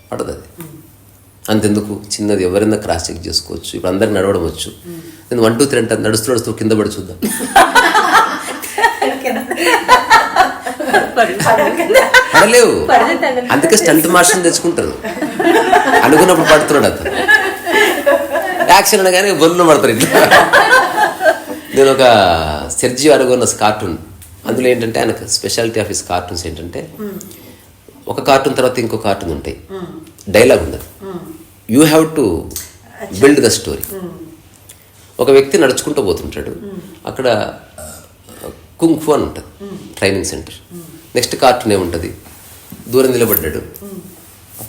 పడదు అది. అంతెందుకు, చిన్నది ఎవరైనా క్రాస్ చెక్ చేసుకోవచ్చు. ఇప్పుడు అందరికి నడవడం వచ్చు. నేను 1 2 3 అంటే నడుస్తూ నడుస్తూ కింద పడి చూద్దాం. పడలేవు. అందుకే స్టంట్ మాస్టర్ని తెచ్చుకుంటారు. అనుకున్నప్పుడు పడుతున్నాడు అతను. యాక్షన్ అనగానే బొల్లు పడతారు ఇట్లా. నేను ఒక సెర్జియో అరగోన్న కార్టూన్, అందులో ఏంటంటే ఆయనకు స్పెషాలిటీ ఆఫ్ హిస్ కార్టూన్స్ ఏంటంటే ఒక కార్టూన్ తర్వాత ఇంకో కార్టూన్ ఉంటాయి, డైలాగ్ ఉండదు. You have to build the story. ఒక వ్యక్తి నడుచుకుంటూ పోతుంటాడు, అక్కడ కుంగ్ ఫు అని ఉంటుంది ట్రైనింగ్ సెంటర్. నెక్స్ట్ కార్టూన్ ఏముంటుంది, దూరం నిలబడ్డాడు,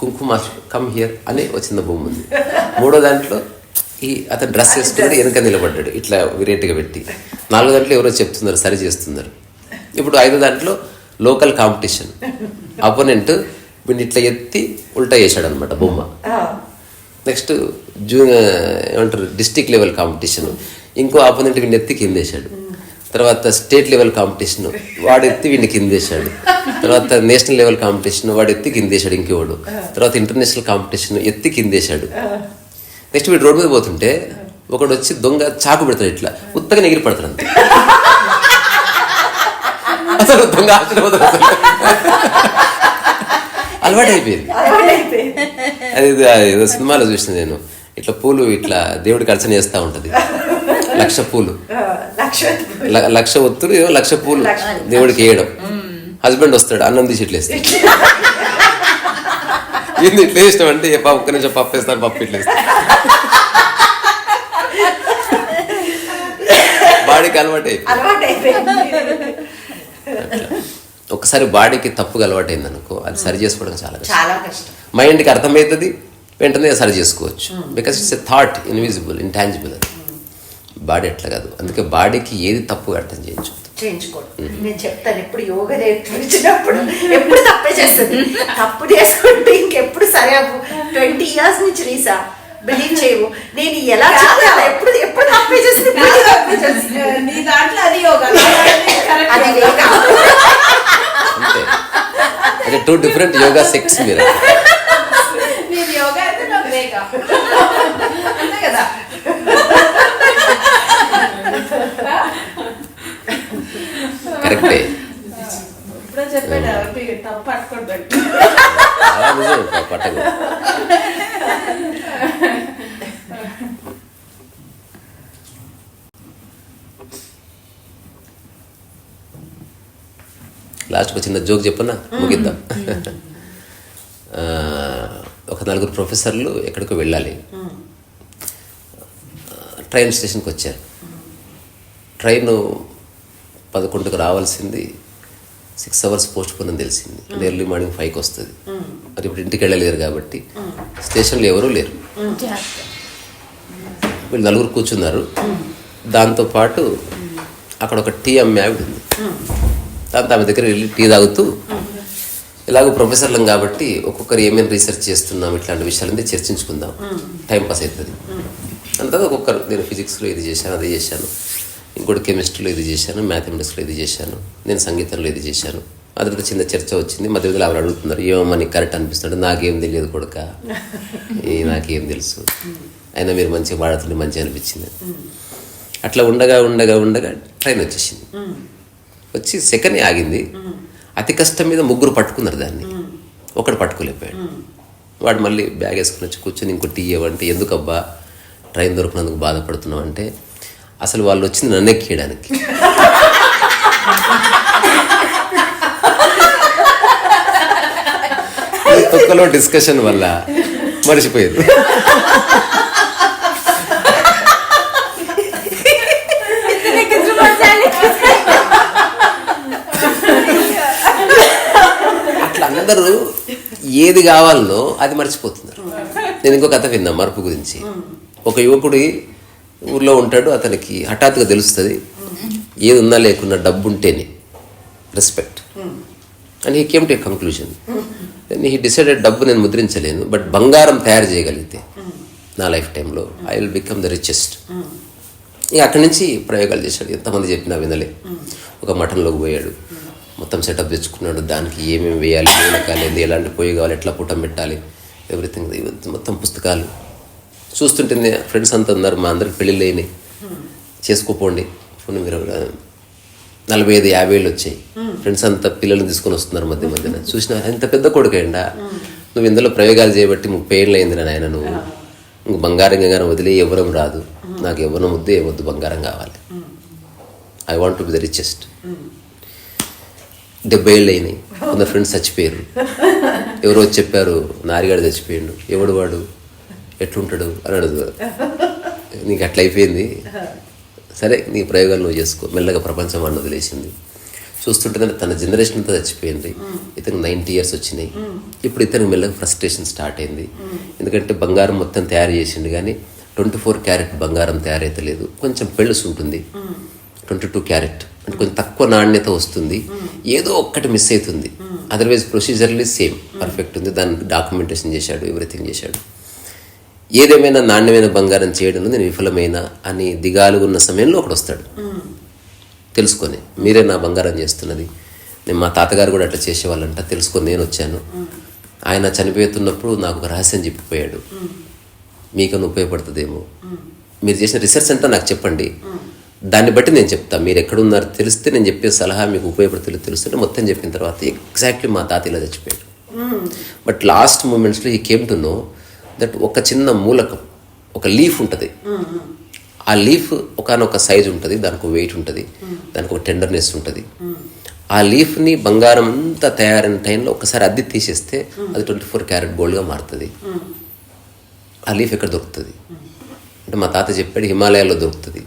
కుంగ్ ఫు మాస్టర్ కమ్ హియర్ అని వచ్చిన బొమ్మ ఉంది. 3వ దాంట్లో అతను డ్రెస్ వేసుకున్నాడు, వెనక నిలబడ్డాడు ఇట్లా వెరైటీగా పెట్టి. 4వ దాంట్లో ఎవరో చెప్తున్నారు, సరి చేస్తున్నారు. ఇప్పుడు 5వ దాంట్లో లోకల్ కాంపిటీషన్, అపోనెంట్ వీడిని ఇట్లా ఎత్తి ఉల్టా చేశాడు అనమాట బొమ్మ. నెక్స్ట్ ఏమంటారు డిస్టిక్ లెవెల్ కాంపిటీషన్, ఇంకో ఆపోనెంట్ వీడిని ఎత్తి కిందేశాడు. తర్వాత స్టేట్ లెవెల్ కాంపిటీషన్, వాడు ఎత్తి వీడిని కిందేశాడు. తర్వాత నేషనల్ లెవెల్ కాంపిటీషన్, వాడు ఎత్తి కిందేశాడు ఇంకోవాడు. తర్వాత ఇంటర్నేషనల్ కాంపిటీషన్, ఎత్తి కిందేశాడు. నెక్స్ట్ వీడు రోడ్డు మీద పోతుంటే ఒకడు వచ్చి దొంగ చాకు పెడతాడు, ఇట్లా ఉత్తగా ఎగిరి పడతాడు అంతే. అసలు దొంగ ఆశ్చర్యపోతాడు, అలవాటు అయిపోయింది. అది ఏదో సినిమాలో చూసిన నేను, ఇట్లా పూలు ఇట్లా దేవుడికి అర్చన చేస్తూ ఉంటుంది, 1,00,000 పూలు, 1,00,000 ఒత్తులు, 1,00,000 పూలు దేవుడికి వేయడం. హస్బెండ్ వస్తాడు, అన్నం తీసి ఇట్లా వేస్తాడు. ఏంది ఇట్లా వేసినాం అంటే, ఒక్క నిమిషం పప్పు వేస్తాను, పప్పు ఇట్లా వేస్తాను. బాడీకి అలవాటు అయిపోయింది. ఒకసారి బాడీకి తప్పుగా అలవాటైంది అనుకో, అది సరి చేసుకోవడం చాలా కష్టం. మైండ్కి అర్థమవుతుంది, వెంటనే సరి చేసుకోవచ్చు. Because it's a thought, invisible, intangible. అది బాడీ ఎట్లా కాదు. అందుకే బాడీకి ఏది తప్పుగా అర్థం చేయించుకోవడం. నేను చెప్తాను, ఎప్పుడు యోగా నేర్పించినప్పుడు ఎప్పుడు తప్పే చేస్తుంది. తప్పు చేసుకుంటే ఇంకెప్పుడు సరే. 20 years నుంచి రీసా బిలీవ్ చేయవు, నేను ఎలా చెప్తాను ఎప్పుడు ఎప్పుడు తప్పే చేస్తుంది. నీ దాంట్లో అది యోగా, అది యోగా. అంటే 2 different యోగా సెక్స్. మీరు నేను యోగా అయితే నాకు రేగా అంతే కదా. కరెక్టే. ఇప్పుడు చెప్పాడు తప్పు పట్టుకోండి, పట్టకు. లాస్ట్కి చిన్న జోక్ చెప్పన్నా ముగిద్దాం. ఒక 4 ప్రొఫెసర్లు ఎక్కడికో వెళ్ళాలి. ట్రైన్ స్టేషన్కి వచ్చారు. ట్రైన్ 11కి రావాల్సింది, 6 hours పోస్ట్ పోన్ అని తెలిసింది. ఎర్లీ మార్నింగ్ 5కి వస్తుంది. మరి ఇప్పుడు ఇంటికి వెళ్ళలేరు కాబట్టి స్టేషన్లో ఎవరూ లేరు. వీళ్ళు 4 కూర్చున్నారు. దాంతోపాటు అక్కడ ఒక టీ అమ్మే ఆవిడ ఉంది. దాంతో ఆమె దగ్గర వెళ్ళి టీ తాగుతూ, ఇలాగో ప్రొఫెసర్లం కాబట్టి ఒక్కొక్కరు ఏమేమి రీసెర్చ్ చేస్తున్నాం ఇట్లాంటి విషయాలన్నీ చర్చించుకుందాం, టైంపాస్ అవుతుంది. అంతా ఒక్కొక్కరు, నేను ఫిజిక్స్లో ఇది చేశాను, అది చేశాను, ఇంకోటి కెమిస్ట్రీలో ఇది చేశాను, మ్యాథమెటిక్స్లో ఇది చేశాను, నేను సంగీతంలో ఇది చేశాను. ఆ తర్వాత చిన్న చర్చ వచ్చింది. మధ్యలో ఆవిడ అడుగుతున్నారు, ఏమో నీకు కరెక్ట్ అనిపిస్తుంది. నాకేం తెలియదు కొడుక, నాకేం తెలుసు, అయినా మీరు మంచిగా వాడుతుంటే మంచిగా అనిపించింది. అట్లా ఉండగా ఉండగా ఉండగా ట్రైన్ వచ్చేసింది. వచ్చి సెకండ్ ఆగింది. అతి కష్టం మీద ముగ్గురు పట్టుకున్నారు దాన్ని, ఒకడు పట్టుకోలేకపోయాడు. వాడు మళ్ళీ బ్యాగ్ వేసుకుని వచ్చి కూర్చొని ఇంకో టీ ఇవ్వంటే, ఎందుకబ్బా ట్రైన్ దొరికినందుకు బాధపడుతున్నావు అంటే, అసలు వాళ్ళు వచ్చింది నన్ను ఎక్కియడానికి. తొక్కలో డిస్కషన్ వల్ల మర్చిపోయారు. అట్లా అందరూ ఏది కావాలనో అది మర్చిపోతున్నారు. నేను ఇంకో కథ విన్నా మరుపు గురించి. ఒక యువకుడి ఊర్లో ఉంటాడు, అతనికి హఠాత్తుగా తెలుస్తుంది ఏది ఉన్నా లేకున్నా డబ్బు ఉంటేనే respect. And he came to a conclusion. He decided డబ్బు నేను ముద్రించలేను, బట్ బంగారం తయారు చేయగలిగితే నా లైఫ్ టైంలో I will become the richest. ఇక అక్కడి నుంచి ప్రయోగాలు చేశాడు. ఎంతమంది చెప్పినా వినలే. ఒక మఠంలోకి పోయాడు, మొత్తం సెటప్ తెచ్చుకున్నాడు. దానికి ఏమేమి వేయాలి, మూలకాలేదు, ఎలాంటి పొయ్యి కావాలి, ఎట్లా పుట్టం పెట్టాలి, ఎవ్రీథింగ్. మొత్తం పుస్తకాలు చూస్తుంటే ఫ్రెండ్స్ అంతా ఉన్నారు, మా అందరికి పెళ్ళిళ్ళు అయినాయి, చేసుకోపోండి. మీరు 45-50 ఏళ్ళు వచ్చాయి. ఫ్రెండ్స్ అంతా పిల్లల్ని తీసుకొని వస్తున్నారు మధ్య మధ్యన. చూసిన ఇంత పెద్ద కొడుకేండా నువ్వు ఇందులో ప్రయోగాలు చేయబట్టి 30 ఏళ్ళు అయింది నాయన, నువ్వు ఇంక బంగారం గంగారం వదిలే ఎవరం రాదు, నాకు ఎవరం వద్దు, ఏమొద్దు, బంగారం కావాలి. I want to be the richest. 70 ఏళ్ళు అయినాయి. కొందరు ఫ్రెండ్స్ చచ్చిపోయారు. ఎవరో చెప్పారు నారిగాడు చచ్చిపోయాడు. ఎవడు వాడు, ఎట్లుంటాడు అని అడుగుతారు. నీకు అట్లా అయిపోయింది, సరే నీ ప్రయోగాలు నువ్వు చేసుకో. మెల్లగా ప్రపంచం అన్న వదిలేసింది. చూస్తుంటే తన జనరేషన్ అంతా చచ్చిపోయింది. ఇతనికి 90 years వచ్చినాయి. ఇప్పుడు ఇతనికి మెల్లగా ఫ్రస్ట్రేషన్ స్టార్ట్ అయింది. ఎందుకంటే బంగారం మొత్తం తయారు చేసిండు కానీ 24 క్యారెట్ బంగారం తయారైతే లేదు. కొంచెం పెళ్ళుసు ఉంటుంది. 22 క్యారెట్ అంటే కొంచెం తక్కువ నాణ్యత వస్తుంది. ఏదో ఒక్కటి మిస్ అవుతుంది. అదర్వైజ్ ప్రొసీజర్లీ సేమ్ పర్ఫెక్ట్ ఉంది. దానికి డాక్యుమెంటేషన్ చేశాడు, ఎవ్రీథింగ్ చేశాడు. ఏదేమైనా నాణ్యమైన బంగారం చేయడంలో నేను విఫలమైన అని దిగాలు ఉన్న సమయంలో ఒకడు వస్తాడు తెలుసుకొని, మీరే నా బంగారం చేస్తున్నది, నేను మా తాతగారు కూడా అట్లా చేసేవాళ్ళంట, తెలుసుకొని నేను వచ్చాను. ఆయన చనిపోతున్నప్పుడు నాకు ఒక రహస్యం చెప్పిపోయాడు, మీకన్నా ఉపయోగపడుతుందేమో, మీరు చేసిన రీసెర్చ్ అంతా నాకు చెప్పండి, దాన్ని బట్టి నేను చెప్తాను, మీరు ఎక్కడున్నారు తెలిస్తే నేను చెప్పే సలహా మీకు ఉపయోగపడుతుందో తెలుస్తుంటే మొత్తం చెప్పిన తర్వాత ఎగ్జాక్ట్లీ మా తాత ఇలా చచ్చిపోయాడు. బట్ లాస్ట్ మూమెంట్స్లో ఈ కేమ్ టు నో దట్ ఒక చిన్న మూలకం, ఒక లీఫ్ ఉంటుంది, ఆ లీఫ్ ఒకనొక సైజ్ ఉంటుంది, దానికి వెయిట్ ఉంటుంది, దానికి ఒక టెండర్నెస్ ఉంటుంది. ఆ లీఫ్ని బంగారం అంతా తయారైన టైంలో ఒకసారి అద్దె తీసేస్తే అది 24 క్యారెట్ గోల్డ్గా మారుతుంది. ఆ లీఫ్ ఎక్కడ దొరుకుతుంది అంటే మా తాత చెప్పాడు హిమాలయాల్లో దొరుకుతుంది.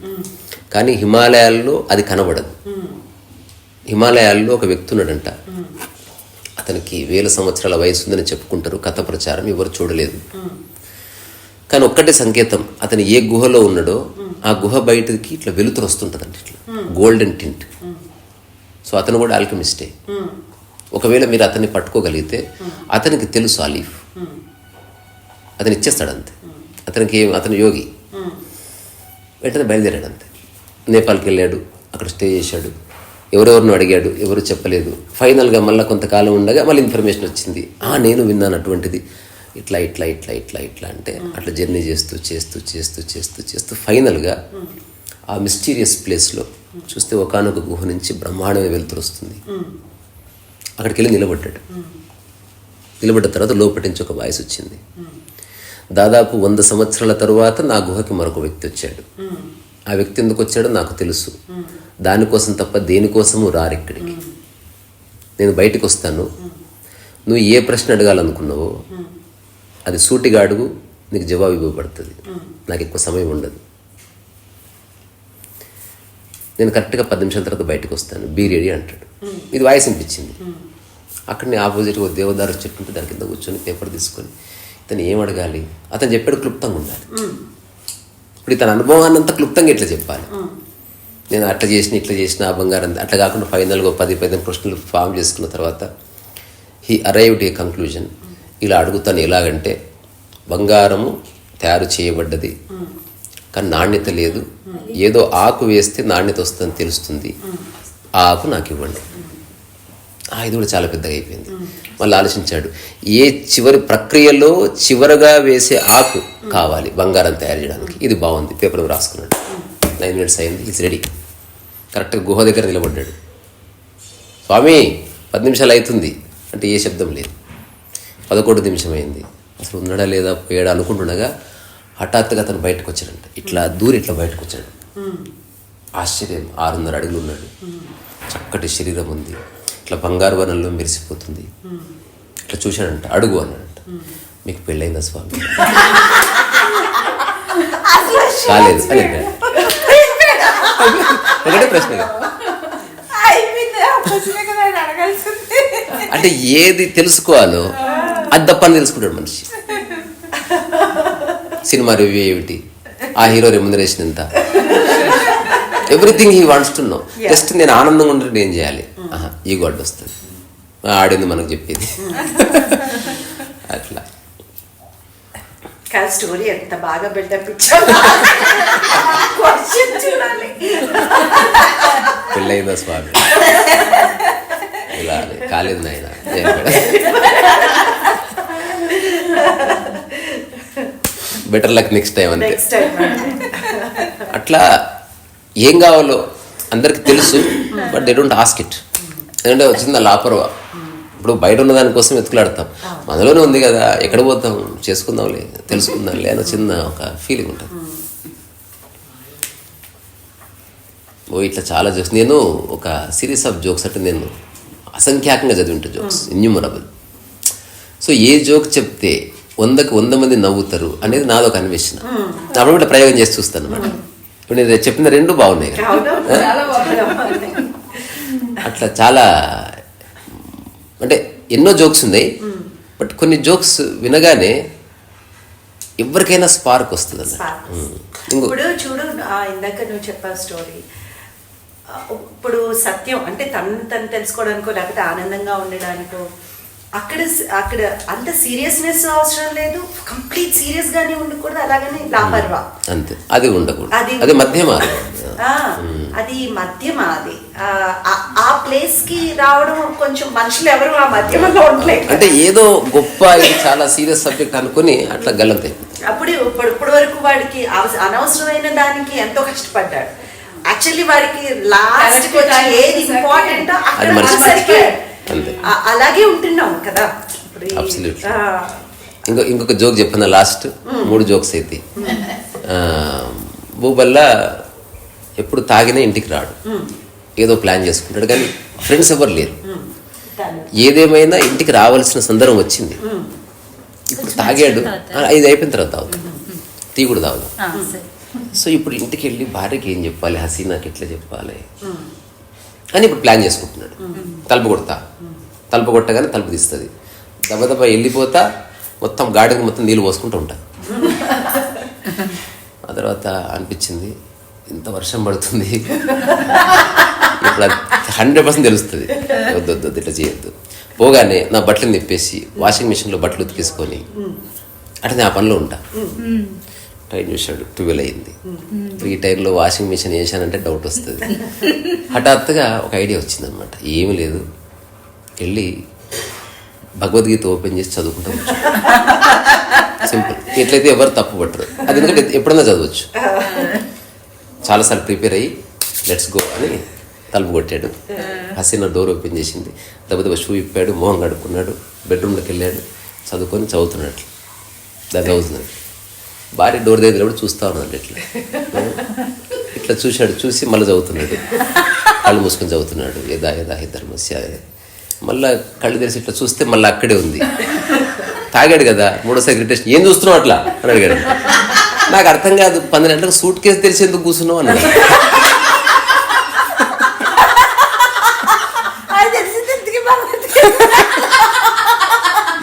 కానీ హిమాలయాల్లో అది కనబడదు. హిమాలయాల్లో ఒక వ్యక్తి ఉన్నాడంట, అతనికి 1000 సంవత్సరాల వయసు ఉందని చెప్పుకుంటారు, కథ ప్రచారం, ఎవరు చూడలేదు. కానీ ఒక్కటే సంకేతం, అతను ఏ గుహలో ఉన్నాడో ఆ గుహ బయటకి ఇట్లా వెలుతురు వస్తుంటుందంట, ఇట్లా గోల్డెన్ టింట్. సో అతను కూడా ఆల్కెమిస్టే. ఒకవేళ మీరు అతన్ని పట్టుకోగలిగితే అతనికి తెలుసు ఆ లీఫ్, అతను ఇచ్చేస్తాడు అంతే. అతను యోగి. వెంటనే బయలుదేరాడు అంతే. నేపాల్కి వెళ్ళాడు, అక్కడ స్టే చేశాడు, ఎవరెవరిని అడిగాడు, ఎవరు చెప్పలేదు. ఫైనల్గా మళ్ళీ కొంతకాలం ఉండగా మళ్ళీ ఇన్ఫర్మేషన్ వచ్చింది, నేను విన్నాను అటువంటిది, ఇట్లా ఇట్లా ఇట్లా ఇట్లా ఇట్లా అంటే అట్లా జర్నీ చేస్తూ చేస్తూ చేస్తూ చేస్తూ చేస్తూ ఫైనల్గా ఆ మిస్టీరియస్ ప్లేస్లో చూస్తే ఒకానొక గుహ నుంచి బ్రహ్మాండమే వెలుతురు వస్తుంది. అక్కడికి వెళ్ళి నిలబడ్డాడు. నిలబడ్డ తర్వాత లోపటి నుంచి ఒక వాయిస్ వచ్చింది, దాదాపు 100 సంవత్సరాల తరువాత నా గుహకి మరొక వ్యక్తి వచ్చాడు. ఆ వ్యక్తి ఎందుకు వచ్చాడో నాకు తెలుసు, దానికోసం తప్ప దేనికోసము రారిక్కడికి. నేను బయటకు వస్తాను, నువ్వు ఏ ప్రశ్న అడగాలనుకున్నావో అది సూటిగా అడుగు, నీకు జవాబు ఇవ్వబడుతుంది, నాకు ఎక్కువ సమయం ఉండదు. నేను కరెక్ట్గా 10 నిమిషాల తర్వాత బయటకు వస్తాను, బీ రెడీ అంటాడు. ఇది వాయిస్ అనిపించింది. అక్కడనే ఆపోజిట్ ఒక దేవదారు చెట్టు ఉంటే దాని కింద కూర్చొని పేపర్ తీసుకొని ఇతను ఏం అడగాలి, అతను చెప్పాడు క్లుప్తంగా ఉండాలి. ఇప్పుడు ఇతని అనుభవాన్ని అంతా క్లుప్తంగా ఎట్లా చెప్పాలి, నేను అట్లా చేసిన ఇట్లా చేసిన ఆ బంగారం అట్లా కాకుండా ఫైనల్గా 10-15 ప్రశ్నలు ఫామ్ చేసుకున్న తర్వాత హీ అరైవ్డ్ ఏ కంక్లూజన్. ఇలా అడుగుతాను, ఎలాగంటే బంగారము తయారు చేయబడ్డది కానీ నాణ్యత లేదు, ఏదో ఆకు వేస్తే నాణ్యత వస్తుందని తెలుస్తుంది, ఆ ఆకు నాకు ఇవ్వండి. ఇది కూడా చాలా పెద్దగా అయిపోయింది. మళ్ళీ ఆలోచించాడు, ఏ చివరి ప్రక్రియలో చివరగా వేసే ఆకు కావాలి బంగారం తయారు చేయడానికి, ఇది బాగుంది, పేపర్ రాసుకున్నాడు. 9 minutes అయింది, ఇట్స్ రెడీ. కరెక్ట్గా గుహ దగ్గర నిలబడ్డాడు. స్వామి 10 నిమిషాలు అవుతుంది అంటే ఏ శబ్దం లేదు. 11 నిమిషం అయింది, అసలు ఉన్నాడా లేదా పోయాడా అనుకుంటుండగా హఠాత్తుగా అతను బయటకు వచ్చాడంట. ఇట్లా దూరి ఇట్లా బయటకు వచ్చాడు. ఆశ్చర్యం, 6.5 అడుగులు ఉన్నాడు, చక్కటి శరీరం ఉంది, ఇట్లా బంగారు వనంలో మెరిసిపోతుంది. ఇట్లా చూశాడంట. అడుగు అన్నాడంట. మీకు పెళ్ళైందా స్వామి? కాలేదు అని ఒకటే ప్రశ్న అంటే ఏది తెలుసుకోవాలో అది తప్పని తెలుసుకుంటాడు మనిషి. సినిమా రివ్యూ ఏమిటి, ఆ హీరో రెమ్యునరేషన్ ఎంత, everything he wants to know. Just నేను ఆనందంగా ఉంటే ఏం చేయాలి, ఈ గొడ్డ వస్తుంది, ఆడింది మనకు చెప్పేది. అట్లా స్టోరీ ఎంత బాగా బిల్డప్ ఇచ్చావు. చూడాలి పెళ్ళైందా స్వామి, ఇలా కాలేదు నాయన, బెటర్ లక్ నెక్స్ట్ టైం అంతే. అట్లా ఏం కావాలో అందరికి తెలుసు, but they don't ask it. ఎందుకంటే వచ్చిందా లాపర్వా. ఇప్పుడు బయట ఉన్న దానికోసం వెతుకులాడతాం, మనలోనే ఉంది కదా, ఎక్కడ పోతాం, చేసుకుందాంలే, తెలుసుకుందాంలే అని చిన్న ఒక ఫీలింగ్ ఉంటుంది. ఇట్లా చాలా జోక్స్, నేను ఒక సిరీస్ ఆఫ్ జోక్స్ అంటే నేను అసంఖ్యాకంగా చదివింటా జోక్స్, ఇన్యూమరబుల్. సో ఏ జోక్ చెప్తే 100కి 100 మంది నవ్వుతారు అనేది నాదొక అన్వేషణ. అప్పుడు కూడా ప్రయోగం చేసి చూస్తాను అన్నమాట. ఇప్పుడు నేను చెప్పిన 2 బాగున్నాయి కదా. అట్లా చాలా అంటే ఎన్నో జోక్స్ ఉన్నాయి, బట్ కొన్ని జోక్స్ వినగానే ఎవరికైనా స్పార్క్ వస్తుంది అన్నమాట. ఇప్పుడు చూడు, ఇందాక నువ్వు చెప్పావు స్టోరీ, ఇప్పుడు సత్యం అంటే తను తెలుసుకోవడానికో లేకపోతే ఆనందంగా ఉండడానికో అక్కడ అంత సీరియస్నెస్ అవసరం లేదు, కంప్లీట్ సీరియస్ గానే ఉండకూడదు, అలాగనే లాపర్వా అంతే, అది ఉండకూడదు, అది మధ్యమ, అది మధ్యమ. అది ఆ ప్లేస్ కి రావడం కొంచెం మనుషులు ఎవరు ఆ మధ్యమలో ఉండలేదు. అంటే ఏదో గొప్ప ఇది చాలా సీరియస్ సబ్జెక్ట్ అనుకుని అట్లా గల్లంతే. అప్పుడు ఇప్పటి వరకు వాడికి అనవసరమైన దానికి ఎంతో కష్టపడ్డాడు. యాక్చువల్లీ వాడికి లాస్ట్ ఏది ఇంపార్టెంట్ అలాగే ఉంటున్నాం కదా. ఇంకొక జోక్ చెప్పిన లాస్ట్ 3 జోక్స్ అయితే, భూబల్లా ఎప్పుడు తాగినా ఇంటికి రాడు, ఏదో ప్లాన్ చేసుకుంటాడు, కానీ ఫ్రెండ్స్ ఎవరు లేరు. ఏదేమైనా ఇంటికి రావాల్సిన సందర్భం వచ్చింది, ఇప్పుడు తాగాడు, 5 అయిపోయిన తర్వాత తాగుతాడు, టీ కూడా తాగుతాం. సో ఇప్పుడు ఇంటికి వెళ్ళి భార్యకి ఏం చెప్పాలి, హసీనాకి ఎట్లా చెప్పాలి అని ఇప్పుడు ప్లాన్ చేసుకుంటున్నాడు. తలుపు కొట్టగానే తలుపు తీస్తుంది, దెబ్బ వెళ్ళిపోతా మొత్తం గార్డెన్ మొత్తం నీళ్ళు పోసుకుంటూ ఉంటా. ఆ తర్వాత అనిపించింది ఇంత వర్షం పడుతుంది, ఇప్పుడు 100% తెలుస్తుంది, వద్దు ఇట్లా చేయొద్దు. పోగానే నా బట్టలు నిప్పేసి వాషింగ్ మిషన్లో బట్టలు ఉతికేసుకొని అంటే నేను ఆ పనిలో ఉంటా. టైం చూశాడు, 12 అయింది. ఈ టైంలో వాషింగ్ మిషన్ వేసానంటే డౌట్ వస్తుంది. హఠాత్తుగా ఒక ఐడియా వచ్చిందనమాట, ఏమి లేదు, వెళ్ళి భగవద్గీత ఓపెన్ చేసి చదువుకుంటాం. సింపుల్, ఎట్లయితే ఎవరు తప్పు పట్టరు, అది ఎందుకంటే ఎప్పుడన్నా చదవచ్చు. చాలాసార్లు ప్రిపేర్ అయ్యి లెట్స్ గో అని తలుపు కొట్టాడు. హసీనా డోర్ ఓపెన్ చేసింది, దెబ్బ షూ ఇప్పాడు, మొహం కడుక్కున్నాడు, బెడ్రూమ్లోకి వెళ్ళాడు, చదువుతున్నాడు. దాన్ని అవుతున్నాడు. భార్య డోర్ దగ్గర కూడా చూస్తూ ఉన్నాడు, ఇట్లా చూశాడు, చూసి మళ్ళీ చదువుతున్నాడు, కళ్ళు మూసుకొని చదువుతున్నాడు, యదా యదా హి ధర్మస్య. మళ్ళీ కళ్ళు తెరిచి ఇట్లా చూస్తే మళ్ళీ అక్కడే ఉంది. తాగాడు కదా, 3వ ఇరిటేషన్, ఏం చూస్తున్నావు అట్లా అని అడిగాడు. నాకు అర్థం కాదు, 12 గంటలకు సూట్ కేసు తెరిచి ఎందుకు కూర్చున్నావు అన్నాడు.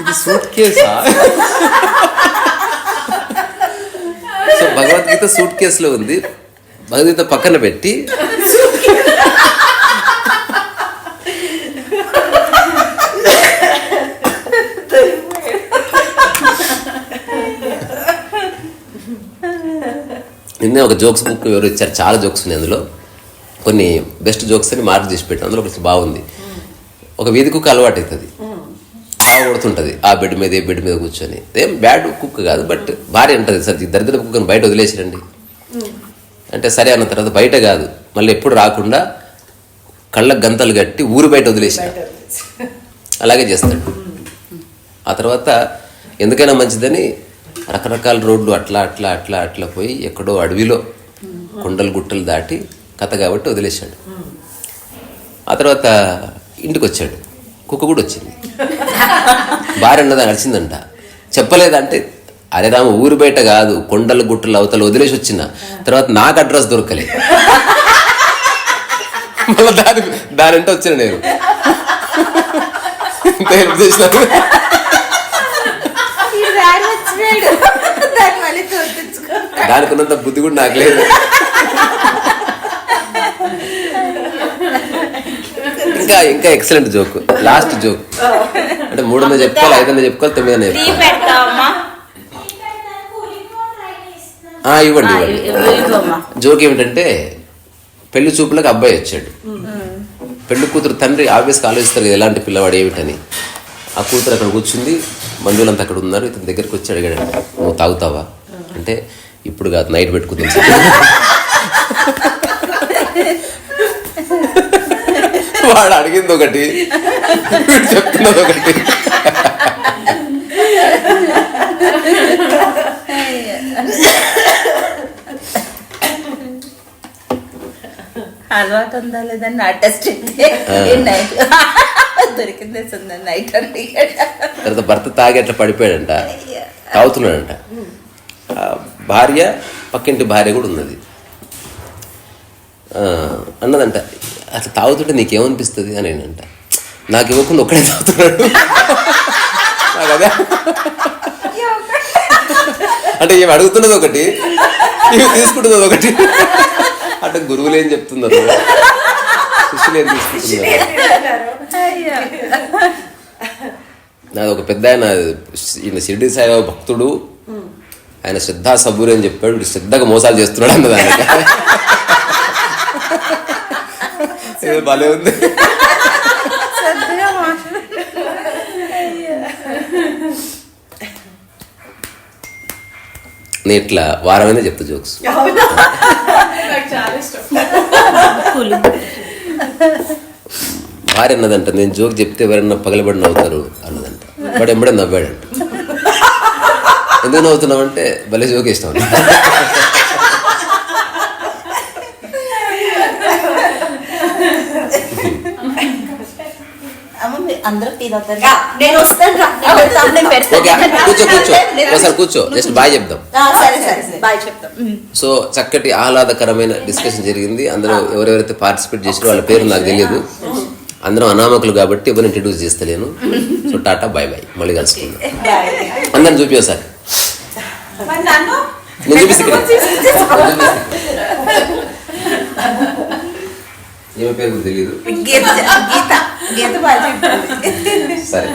ఇది సూట్ కేసా? సో భగవద్గీత సూట్ కేసులో ఉంది, భగవద్గీత పక్కన పెట్టి నిన్నే ఒక జోక్స్ బుక్ ఎవరు ఇచ్చారు, చాలా జోక్స్ ఉన్నాయి అందులో, కొన్ని బెస్ట్ జోక్స్ అని మార్క్ చేసి పెట్టాను. అందులో ఒకటి బాగుంది, ఒక వీధి కుక్క అలవాటు అవుతుంది, బాగా కొడుతుంటుంది ఆ బెడ్ మీద కూర్చొని. ఏం బ్యాడ్ కుక్క కాదు, బట్ భార్య ఉంటుంది, సార్ ఈ దరిద్ర కుక్కను బయట వదిలేసిరండి అంటే సరే అన్న తర్వాత బయట కాదు మళ్ళీ ఎప్పుడు రాకుండా కళ్ళకు గంతలు కట్టి ఊరు బయట వదిలేసాడు. అలాగే చేస్తాడు. ఆ తర్వాత ఎందుకైనా మంచిదని రకరకాల రోడ్లు అట్లా అట్లా అట్లా అట్లా పోయి ఎక్కడో అడవిలో కొండలు గుట్టలు దాటి కథ కాబట్టి వదిలేశాడు. ఆ తర్వాత ఇంటికి వచ్చాడు. కుక్క కూడా వచ్చింది. భార్య అన్నదా నడిచిందంట. చెప్పలేదంటే అరే రామ ఊరు బయట కాదు కొండలు గుట్టలు అవతల వదిలేసి వచ్చిన తర్వాత నాకు అడ్రస్ దొరకలేదు. మళ్ళీ దానంటే వచ్చాను నేను. ఇంత హెల్ప్ చేసినాను. దానికి ఉన్నంత బుద్ధి కూడా నాకు లేదు. ఇంకా ఇంకా ఎక్సలెంట్ జోక్, లాస్ట్ జోక్. అంటే 300 చెప్పుకోవాలి, 500 చెప్పుకోవాలి, 900 ఇవ్వండి. జోక్ ఏమిటంటే పెళ్లి చూపులకు అబ్బాయి వచ్చాడు. పెళ్లి కూతురు తండ్రి ఆబ్వియస్గా ఆలోచిస్తారు కదా ఎలాంటి పిల్లవాడు ఏమిటని. ఆ కూతురు అక్కడ కూర్చుంది, బంధువులంతా అక్కడ ఉన్నారు. ఇతని దగ్గరికి వచ్చి అడిగాడంట, నువ్వు తాగుతావా అంటే ఇప్పుడు కాదు నైట్ పెట్టుకుంది. వాడు అడిగింది ఒకటి, చెప్తున్నది ఒకటి. అలవాటు ఉందా లేదని నా టెస్ట్ నైట్ దొరికింది నైట్ అంటే. తర్వాత భర్త తాగి అట్లా పడిపోయాడంట, తాగుతున్నాడంట. భార్య పక్కింటి భార్య కూడా ఉన్నది. అన్నదంట అట్లా తాగుతుంటే నీకేమనిపిస్తుంది అని అంట. నాకు ఇవ్వకుండా ఒక్కడే తాగుతున్నాడు. నాకు అదే అంటే ఏమి అడుగుతున్నది ఒకటి, ఇవి తీసుకుంటున్నది ఒకటి. అంటే గురువులు ఏం చెప్తున్నారు, శిష్యులు ఏం తీసుకుంటున్నారు. నాది ఒక పెద్ద ఆయన, ఈయన షిరిడి సాయిబాబా భక్తుడు, ఆయన శ్రద్ధా సబూరి అని చెప్పాడు. వీడు శ్రద్ధగా మోసాలు చేస్తున్నాడు అన్నది. ఆయన భలే ఉంది. నేను ఇట్లా వారమైనా చెప్తా జోక్స్. నాకు చాలా ఇష్టం. భార్య అన్నదంట, నేను జోక్ చెప్తే ఎవరైనా పగలబడి నవ్వుతారు అన్నదంట. వాడు ఎంబడే నవ్వాడంట. ఎందుకు నవ్వుతున్నావు అంటే భలే జోక్ వేసినావు. అందరూ ఫీల్ అవుతారు. నేను వస్తాను. కూర్చో కూర్చో, ఒకసారి కూర్చో, జస్ట్ బాయ్ చెప్దాం. బాయ్ చెప్తాం. సో చక్కటి ఆహ్లాదకరమైన డిస్కషన్ జరిగింది. అందరూ ఎవరెవరైతే పార్టిసిపేట్ చేసారో వాళ్ళ పేరు నాకు తెలియదు. అందరం అనామకులు కాబట్టి ఎవరిని ఇంట్రడ్యూస్ చేస్తలేను. సో టాటా బాయ్ బాయ్, మళ్ళీ కలుసుకుందాం. అందరిని చూపి ఒకసారి. నేను చూపిస్తా. ఏమి పేరు తెలియదు. గీత బాగా చెప్తాను. సరే.